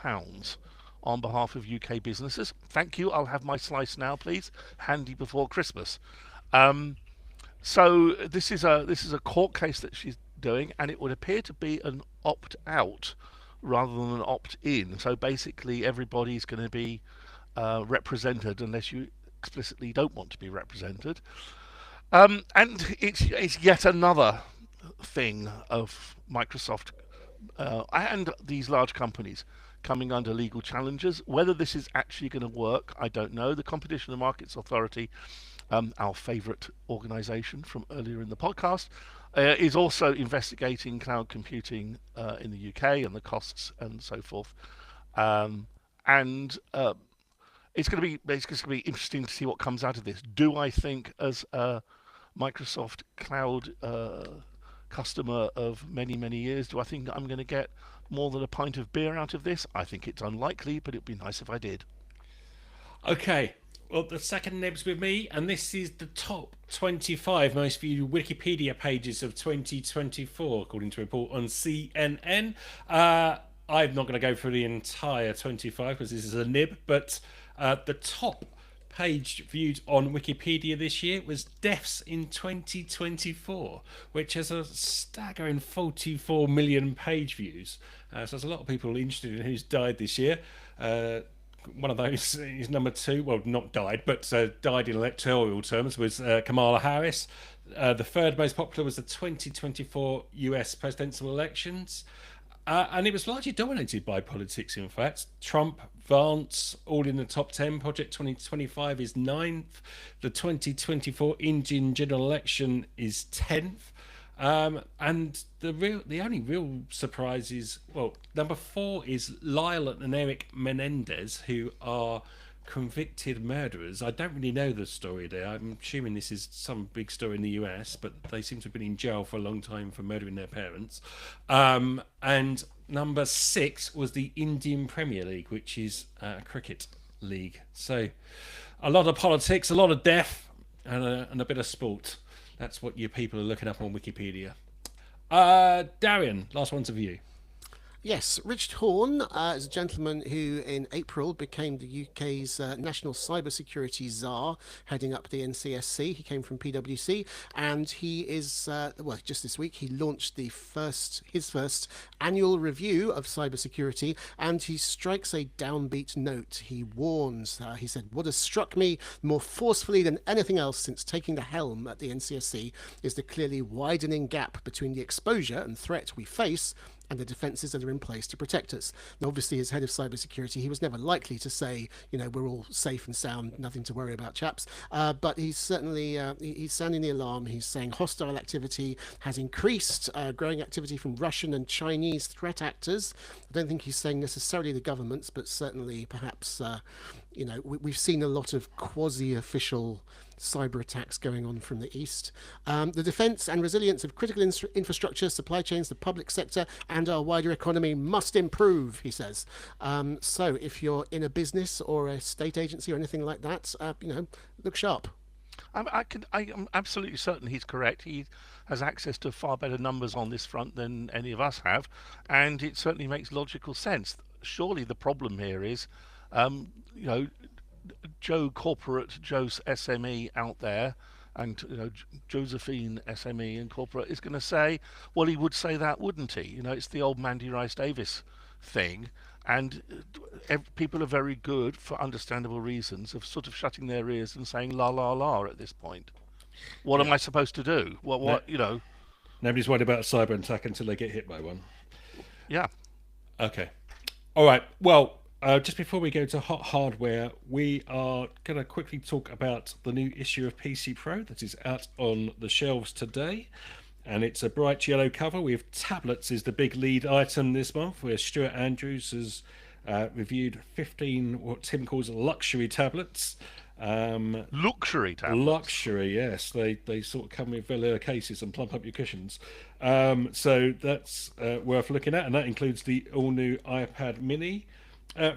on behalf of UK businesses. Thank you. I'll have my slice now, please. Handy before Christmas. So this is a court case that she's doing, and it would appear to be an opt-out rather than an opt-in. So basically, everybody's going to be represented unless you explicitly don't want to be represented. And it's yet another thing of Microsoft and these large companies coming under legal challenges. Whether this is actually going to work, I don't know. The Competition and Markets Authority, our favourite organisation from earlier in the podcast, is also investigating cloud computing in the UK and the costs and so forth. And it's going to be interesting to see what comes out of this. Do I think, as a Microsoft Cloud customer of many years, do I think I'm going to get more than a pint of beer out of this? I think it's unlikely, but it'd be nice if I did. Okay, well, the second nib's with me, and this is the top 25 most viewed Wikipedia pages of 2024, according to a report on CNN. I'm not going to go through the entire 25 because this is a nib, but the top page viewed on Wikipedia this year was deaths in 2024, which has a staggering 44 million page views. So there's a lot of people interested in who's died this year. One of those is number 2. Well, not died, but died in electoral terms, was Kamala Harris. The third most popular was the 2024 US presidential elections. And it was largely dominated by politics, in fact. Trump, Vance, all in the top 10. Project 2025 is 9th. The 2024 Indian general election is 10th. And the only real surprise is, well, number 4 is Lyle and Eric Menendez, who are convicted murderers. I don't really know the story there. I'm assuming this is some big story in the US, but they seem to have been in jail for a long time for murdering their parents. And number 6 was the Indian Premier League, which is a cricket league. So a lot of politics, a lot of death, and a bit of sport. That's what your people are looking up on Wikipedia. Darian, last one to view. Yes, Richard Horne is a gentleman who in April became the UK's National Cybersecurity Czar, heading up the NCSC. He came from PwC, and he is, well, just this week he launched his first annual review of cybersecurity, and he strikes a downbeat note. He warns, he said, "What has struck me more forcefully than anything else since taking the helm at the NCSC is the clearly widening gap between the exposure and threat we face and the defences that are in place to protect us." Now, obviously, as head of cybersecurity, he was never likely to say, we're all safe and sound, nothing to worry about, chaps. But he's certainly he's sounding the alarm. He's saying hostile activity has increased, growing activity from Russian and Chinese threat actors. I don't think he's saying necessarily the governments, but certainly perhaps, we've seen a lot of quasi-official cyber attacks going on from the east. The defence and resilience of critical infrastructure, supply chains, the public sector, and our wider economy must improve, he says. So if you're in a business or a state agency or anything like that, look sharp. I'm absolutely certain he's correct. He has access to far better numbers on this front than any of us have, and it certainly makes logical sense. Surely the problem here is, Joe Corporate, Joe's SME out there, and Josephine SME and Corporate is going to say, well, he would say that, wouldn't he? It's the old Mandy Rice Davis thing, and people are very good, for understandable reasons, of sort of shutting their ears and saying la la la at this point. What am I supposed to do? Nobody's worried about a cyber attack until they get hit by one. Yeah. Okay. All right. Well, just before we go to hot hardware, we are going to quickly talk about the new issue of PC Pro that is out on the shelves today. And it's a bright yellow cover with tablets is the big lead item this month, where Stuart Andrews has reviewed 15 what Tim calls luxury tablets. Luxury tablets? Luxury, yes. They sort of come with velour cases and plump up your cushions. So that's worth looking at, and that includes the all-new iPad mini.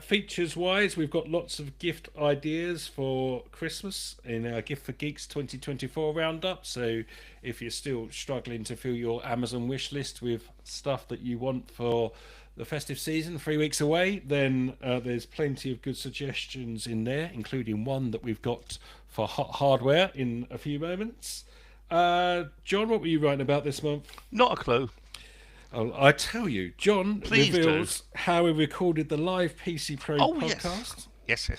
Features-wise, we've got lots of gift ideas for Christmas in our Gift for Geeks 2024 roundup. So if you're still struggling to fill your Amazon wish list with stuff that you want for the festive season, 3 weeks away, then there's plenty of good suggestions in there, including one that we've got for hot hardware in a few moments. John, what were you writing about this month? Not a clue. I tell you, John Please reveals how we recorded the live PC Pro podcast. Yes.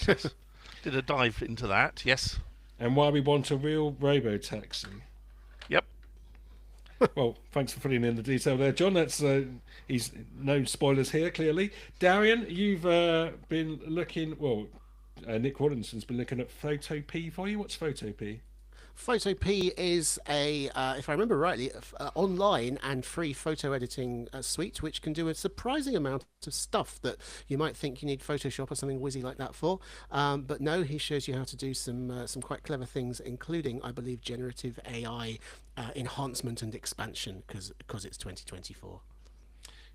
Did a dive into that, yes. And why we want a real robo-taxi. Yep. Well, thanks for putting in the detail there, John. That's he's no spoilers here, clearly. Darian, you've been looking. Well, Nick Rawlinson's been looking at Photop for you. What's Photop? Photop is if I remember rightly, online and free photo editing suite, which can do a surprising amount of stuff that you might think you need Photoshop or something whizzy like that for. But no, he shows you how to do some quite clever things, including, I believe, generative AI enhancement and expansion, because it's 2024.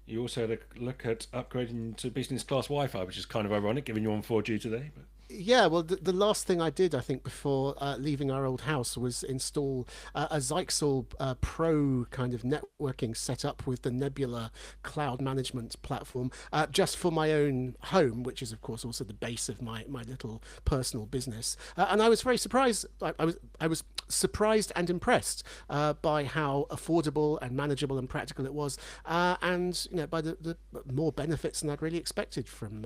You also had a look at upgrading to business class Wi-Fi, which is kind of ironic, given you're on 4G today. But... Yeah, well, the last thing I did, I think, before leaving our old house was install a Zyxel Pro kind of networking setup with the Nebula cloud management platform, just for my own home, which is, of course, also the base of my little personal business. And I was very surprised. I was surprised and impressed by how affordable and manageable and practical it was, and by the more benefits than I'd really expected from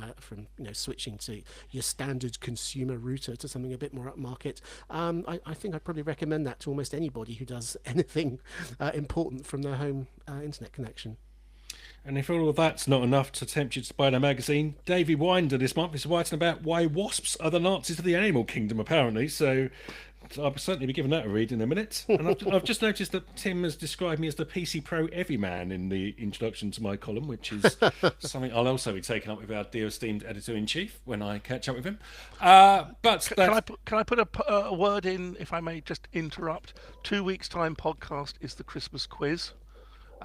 switching to your standard consumer router to something a bit more upmarket. I think I'd probably recommend that to almost anybody who does anything important from their home internet connection. And if all of that's not enough to tempt you to buy the magazine, Davey Winder this month is writing about why wasps are the Nazis of the animal kingdom, apparently. So I'll certainly be giving that a read in a minute. And I've just noticed that Tim has described me as the PC Pro everyman in the introduction to my column, which is something I'll also be taking up with our dear esteemed editor-in-chief when I catch up with him. But can I put a word in, if I may just interrupt? 2 weeks' time podcast is the Christmas quiz.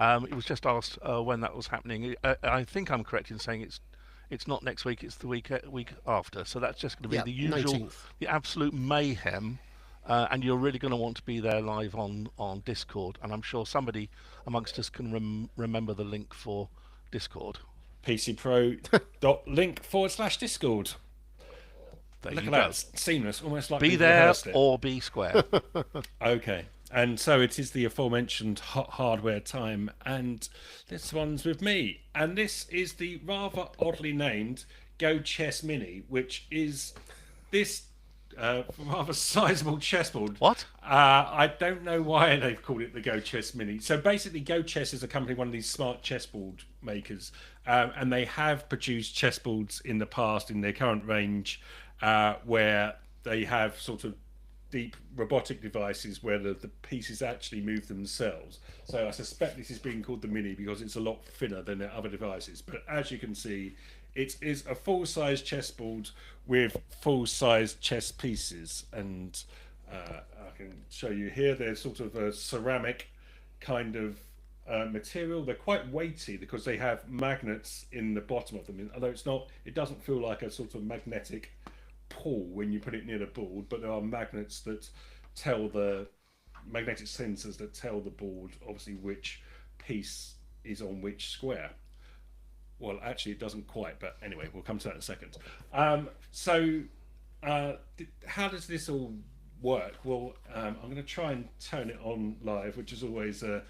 It was just asked when that was happening. I think I'm correct in saying it's not next week, it's the week after. So that's just going to be the usual, 19th. The absolute mayhem. And you're really going to want to be there live on Discord. And I'm sure somebody amongst us can remember the link for Discord. PCPro.link/Discord. Look at that. It's seamless, almost like be there or be square. Okay. And so it is the aforementioned hot hardware time, and this one's with me. And this is the rather oddly named GoChess Mini, which is this rather sizable chessboard. What? I don't know why they've called it the GoChess Mini. So basically, GoChess is a company, one of these smart chessboard makers, and they have produced chessboards in the past in their current range, where they have sort of deep robotic devices where the pieces actually move themselves. So I suspect this is being called the Mini because it's a lot thinner than their other devices. But as you can see, it is a full-size chessboard with full-size chess pieces, and I can show you here. They're sort of a ceramic kind of material. They're quite weighty because they have magnets in the bottom of them. Although it doesn't feel like a sort of magnetic pull when you put it near the board, but there are magnets that tell magnetic sensors that tell the board obviously which piece is on which square. Well, actually, it doesn't quite, but anyway, we'll come to that in a second. So how does this all work? Well, I'm going to try and turn it on live, which is always a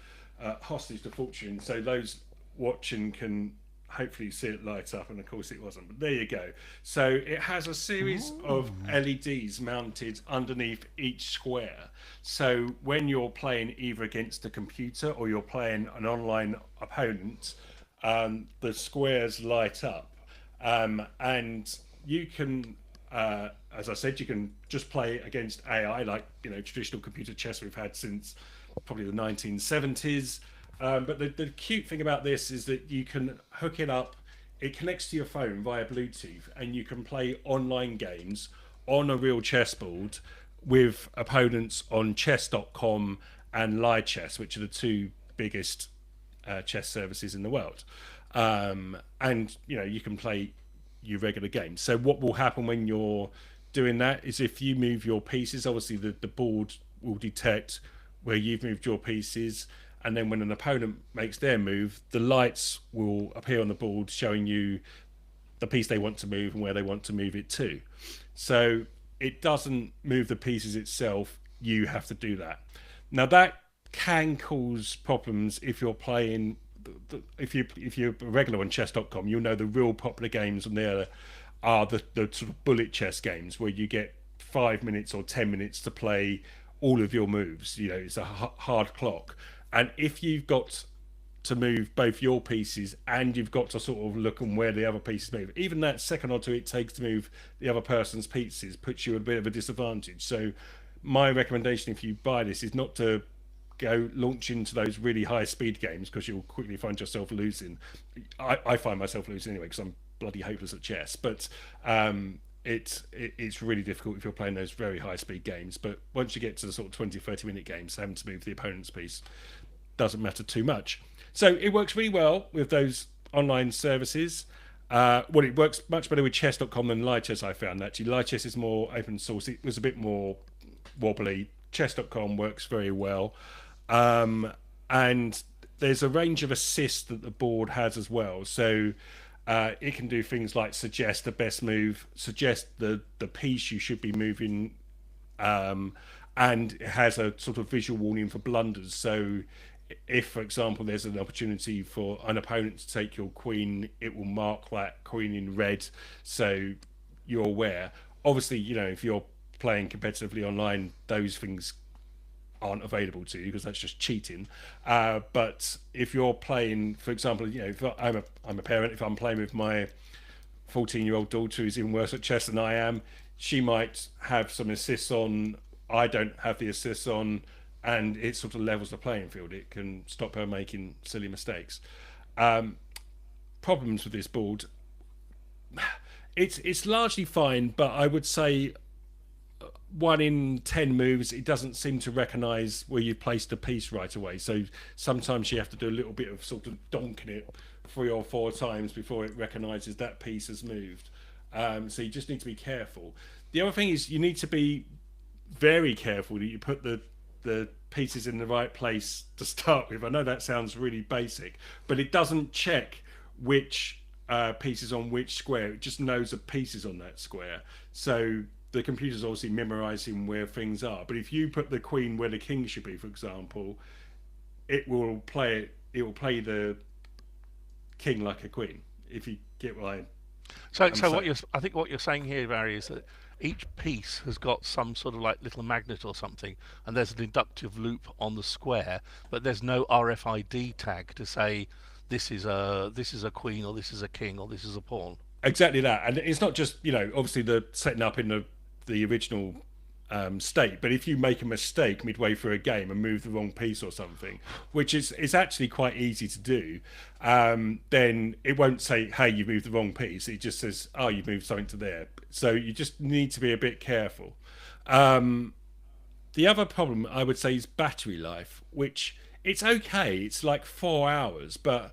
hostage to fortune. So those watching can hopefully see it light up, and of course it wasn't. But there you go. So it has a series of LEDs mounted underneath each square. So when you're playing either against a computer or you're playing an online opponent, the squares light up, and you can, as I said, you can just play against AI, like traditional computer chess we've had since probably the 1970s. But the cute thing about this is that you can hook it up. It connects to your phone via Bluetooth, and you can play online games on a real chessboard with opponents on chess.com and Lichess, which are the two biggest chess services in the world. And you can play your regular games. So what will happen when you're doing that is if you move your pieces, obviously the board will detect where you've moved your pieces, and then when an opponent makes their move, the lights will appear on the board showing you the piece they want to move and where they want to move it to. So it doesn't move the pieces itself, you have to do that. Now that can cause problems if you're playing, if you're a regular on chess.com, you'll know the real popular games on there are the sort of bullet chess games where you get 5 minutes or 10 minutes to play all of your moves. You know, it's a hard clock. And if you've got to move both your pieces and you've got to sort of look on where the other pieces move, even that second or two it takes to move the other person's pieces puts you at a bit of a disadvantage. So my recommendation if you buy this is not to go launch into those really high speed games, because you'll quickly find yourself losing. I find myself losing anyway because I'm bloody hopeless at chess, but it's really difficult if you're playing those very high speed games. But once you get to the sort of 20-30 minute games, having to move the opponent's piece doesn't matter too much. So it works really well with those online services. Well, it works much better with chess.com than Live I found. Actually, Live is more open source. It was a bit more wobbly. Chess.com works very well. And there's a range of assists that the board has as well. So it can do things like suggest the best move, suggest the piece you should be moving, and it has a sort of visual warning for blunders. So if, for example, there's an opportunity for an opponent to take your queen, it will mark that queen in red so you're aware. Obviously, you know, if you're playing competitively online, those things aren't available to you because that's just cheating. But if you're playing, for example, you know, if I'm a parent, if I'm playing with my 14-year-old daughter who's even worse at chess than I am, she might have some assists on, I don't have the assists on, and it sort of levels the playing field. It can stop her making silly mistakes. Problems with this board, it's largely fine, but I would say 1 in 10 moves, it doesn't seem to recognise where you've placed a piece right away. So sometimes you have to do a little bit of sort of donking it 3 or 4 times before it recognises that piece has moved. So you just need to be careful. The other thing is you need to be very careful that you put the pieces in the right place to start with. I know that sounds really basic, but it doesn't check which pieces on which square. It just knows the pieces on that square. So the computer's obviously memorizing where things are. But if you put the queen where the king should be, for example, it will play the king like a queen. If you get what I'm saying. I think what you're saying here, Barry, is that each piece has got some sort of like little magnet or something, and there's an inductive loop on the square, but there's no RFID tag to say this is a queen, or this is a king, or this is a pawn. Exactly that. And it's not just, you know, obviously the setting up in the original state, but if you make a mistake midway through a game and move the wrong piece or something, which is actually quite easy to do, then it won't say, hey, you moved the wrong piece. It just says, oh, you moved something to there. So you just need to be a bit careful. The other problem I would say is battery life, which it's okay. It's like 4 hours, but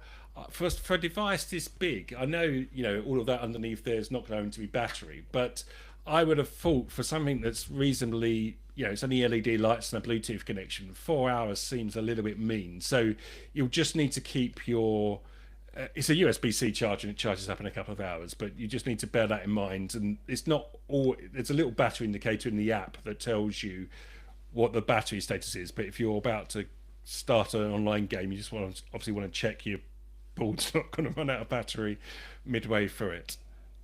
for a device this big, I know, you know, all of that underneath there is not going to be battery, but I would have thought for something that's reasonably, you know, it's only LED lights and a Bluetooth connection, 4 hours seems a little bit mean. So you'll just need to keep your it's a USB-C charger and it charges up in a couple of hours, but you just need to bear that in mind. And it's not all, there's a little battery indicator in the app that tells you what the battery status is, but if you're about to start an online game, you just obviously want to check your board's not going to run out of battery midway through it.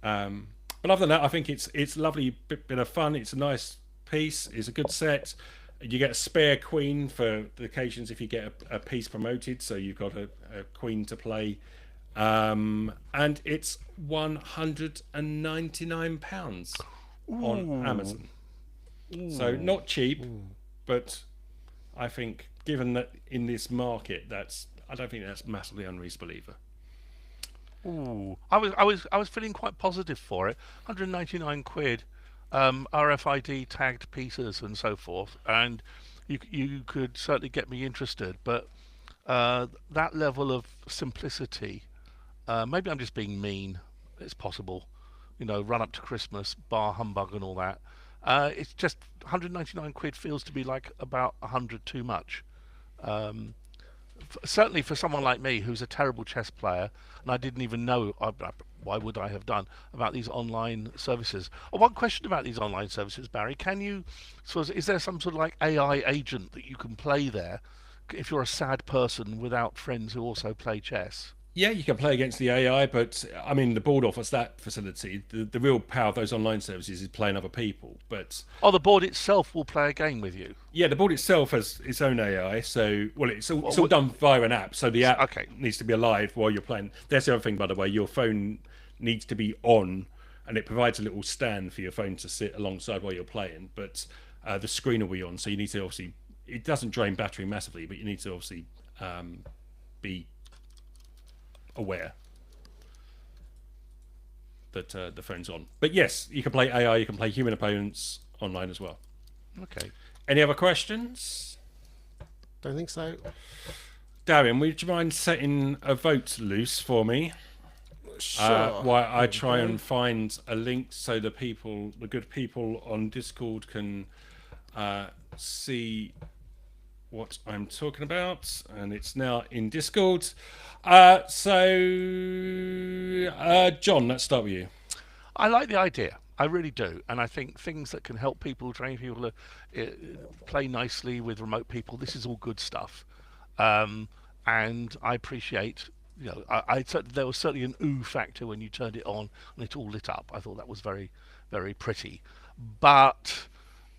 But other than that, I think it's lovely bit of fun. It's a nice piece. It's a good set. You get a spare queen for the occasions if you get a piece promoted, so you've got a queen to play. And it's £199 on Amazon. So not cheap, but I think given that in this market, I don't think that's massively unreasonable either. Ooh, I was feeling quite positive for it. 199 quid, RFID tagged pieces and so forth, and you could certainly get me interested. But that level of simplicity, maybe I'm just being mean. It's possible, you know, run up to Christmas, bar humbug and all that. It's just 199 quid feels to be like about 100 too much. certainly for someone like me who's a terrible chess player, and I didn't even know, why would I have done, about these online services. Oh, one question about these online services, Barry, can you, is there some sort of like AI agent that you can play there if you're a sad person without friends who also play chess? Yeah, you can play against the AI, but I mean, the board offers that facility. The real power of those online services is playing other people. But Oh, the board itself will play a game with you. yeah, the board itself has its own AI. So, well, it's all done via an app. So the app needs to be alive while you're playing. That's the other thing, by the way. Your phone needs to be on, and it provides a little stand for your phone to sit alongside while you're playing. But the screen will be on, so you need to obviously. It doesn't drain battery massively, but you need to obviously be aware that the phone's on. But yes, you can play AI, you can play human opponents online as well. Okay. Any other questions? Don't think so. Darian, would you mind setting a vote loose for me? Sure. While I try and find a link so the good people on Discord can see what I'm talking about, and it's now in Discord. John, let's start with you. I like the idea. I really do, and I think things that can help people, train people to play nicely with remote people. This is all good stuff, and I appreciate. You know, there was certainly an ooh factor when you turned it on and it all lit up. I thought that was very, very pretty, but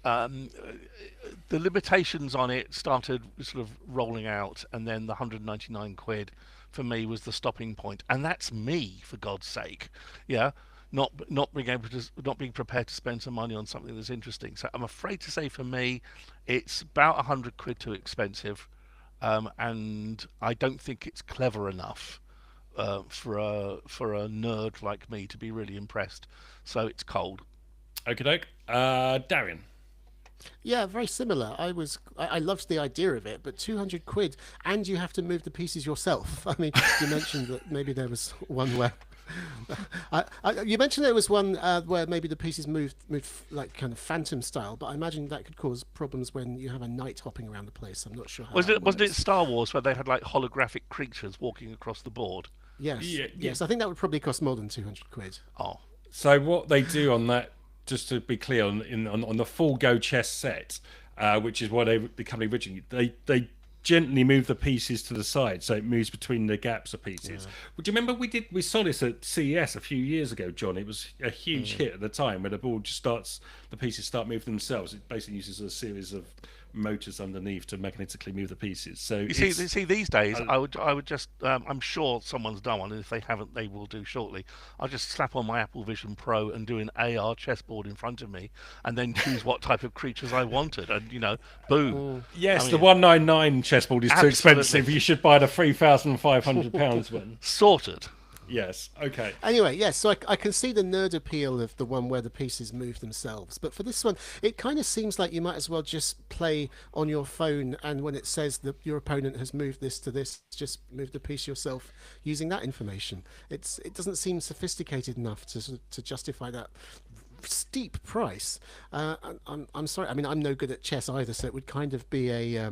the limitations on it started sort of rolling out, and then the 199 quid for me was the stopping point, and that's me, for God's sake. Yeah, not being prepared to spend some money on something that's interesting. So I'm afraid to say, for me, it's about 100 quid too expensive, and I don't think it's clever enough for a nerd like me to be really impressed. So it's cold. Okie doke. Darian. Yeah, very similar. I loved the idea of it, but 200 quid, and you have to move the pieces yourself. I mean, you mentioned that maybe there was one where you mentioned there was one where maybe the pieces moved like kind of phantom style, but I imagine that could cause problems when you have a knight hopping around the place. I'm not sure how. Wasn't it Star Wars where they had like holographic creatures walking across the board? Yes. Yeah. Yes, I think that would probably cost more than 200 quid. Oh. So what they do on that, just to be clear, on the full GoChess set, which is what the company originally, they gently move the pieces to the side, so it moves between the gaps of pieces. Yeah. Would you remember we saw this at CES a few years ago, John? It was a huge hit at the time, where the board just the pieces start moving themselves. It basically uses a series of motors underneath to magnetically move the pieces. So you see these days, I would just I'm sure someone's done one, and if they haven't, they will do shortly. I'll just slap on my Apple Vision Pro and do an AR chessboard in front of me, and then choose what type of creatures I wanted, and boom. Yes, the 199 chessboard is too expensive. You should buy the £3,500 one. Sorted. Yes. Okay. Anyway, yes. So I can see the nerd appeal of the one where the pieces move themselves, but for this one, it kind of seems like you might as well just play on your phone, and when it says that your opponent has moved this to this, just move the piece yourself using that information. It doesn't seem sophisticated enough to justify that steep price. I'm sorry. I mean, I'm no good at chess either, so it would kind of be a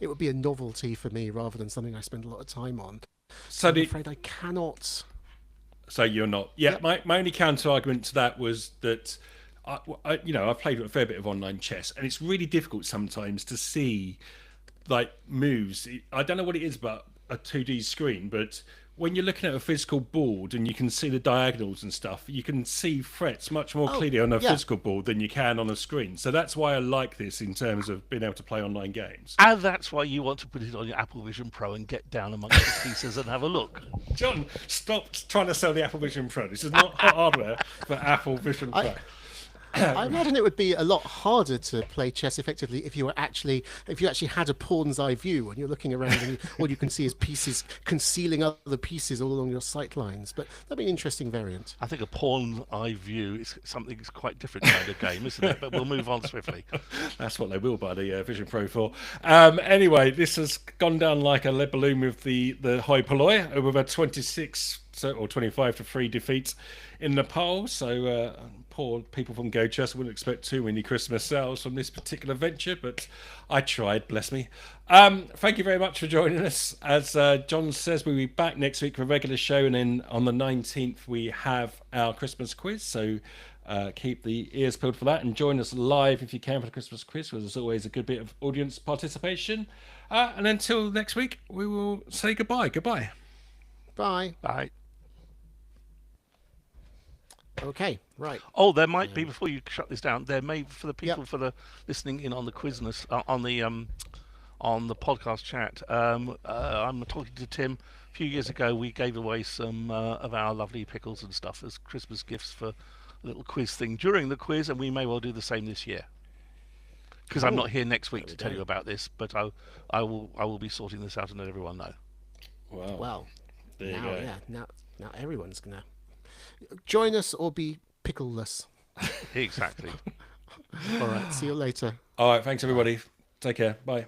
novelty for me rather than something I spend a lot of time on. So I'm afraid I cannot. So you're not. Yeah. Yep. My only counter argument to that was that I've played a fair bit of online chess, and it's really difficult sometimes to see like moves. I don't know what it is about a 2D screen, but when you're looking at a physical board and you can see the diagonals and stuff, you can see threats much more clearly on a physical board than you can on a screen. So that's why I like this in terms of being able to play online games. And that's why you want to put it on your Apple Vision Pro and get down amongst the pieces and have a look. John, stop trying to sell the Apple Vision Pro. This is not hardware for Apple Vision Pro. I imagine it would be a lot harder to play chess effectively if you actually had a pawn's eye view and you're looking around and all you can see is pieces concealing other pieces all along your sight lines. But that'd be an interesting variant. I think a pawn's eye view is something that's quite different kind of game, isn't it? But we'll move on swiftly. That's what they will buy the Vision Pro for. Anyway, this has gone down like a lead balloon with the hoi polloi with a 26 or 25-3 defeat in the poll. So poor people from GoChess wouldn't expect too many Christmas sales from this particular venture, but I tried, bless me. Thank you very much for joining us. As John says, we'll be back next week for a regular show, and then on the 19th we have our Christmas quiz, so keep the ears peeled for that, and join us live if you can for the Christmas quiz, because there's always a good bit of audience participation. And until next week, we will say goodbye. Goodbye. Bye. Bye. Okay, right. Oh, there might be, before you shut this down, there may, for the people for the listening in on the quizness, on the podcast chat, I'm talking to Tim. A few years ago, we gave away some of our lovely pickles and stuff as Christmas gifts for a little quiz thing during the quiz, and we may well do the same this year. Because I'm not here next week to tell you about this, but I will be sorting this out and let everyone know. Wow. Well, There you now, go. yeah, now everyone's gonna join us or be pickleless. Exactly. All right, see you later. All right. Thanks, everybody. Take care. Bye.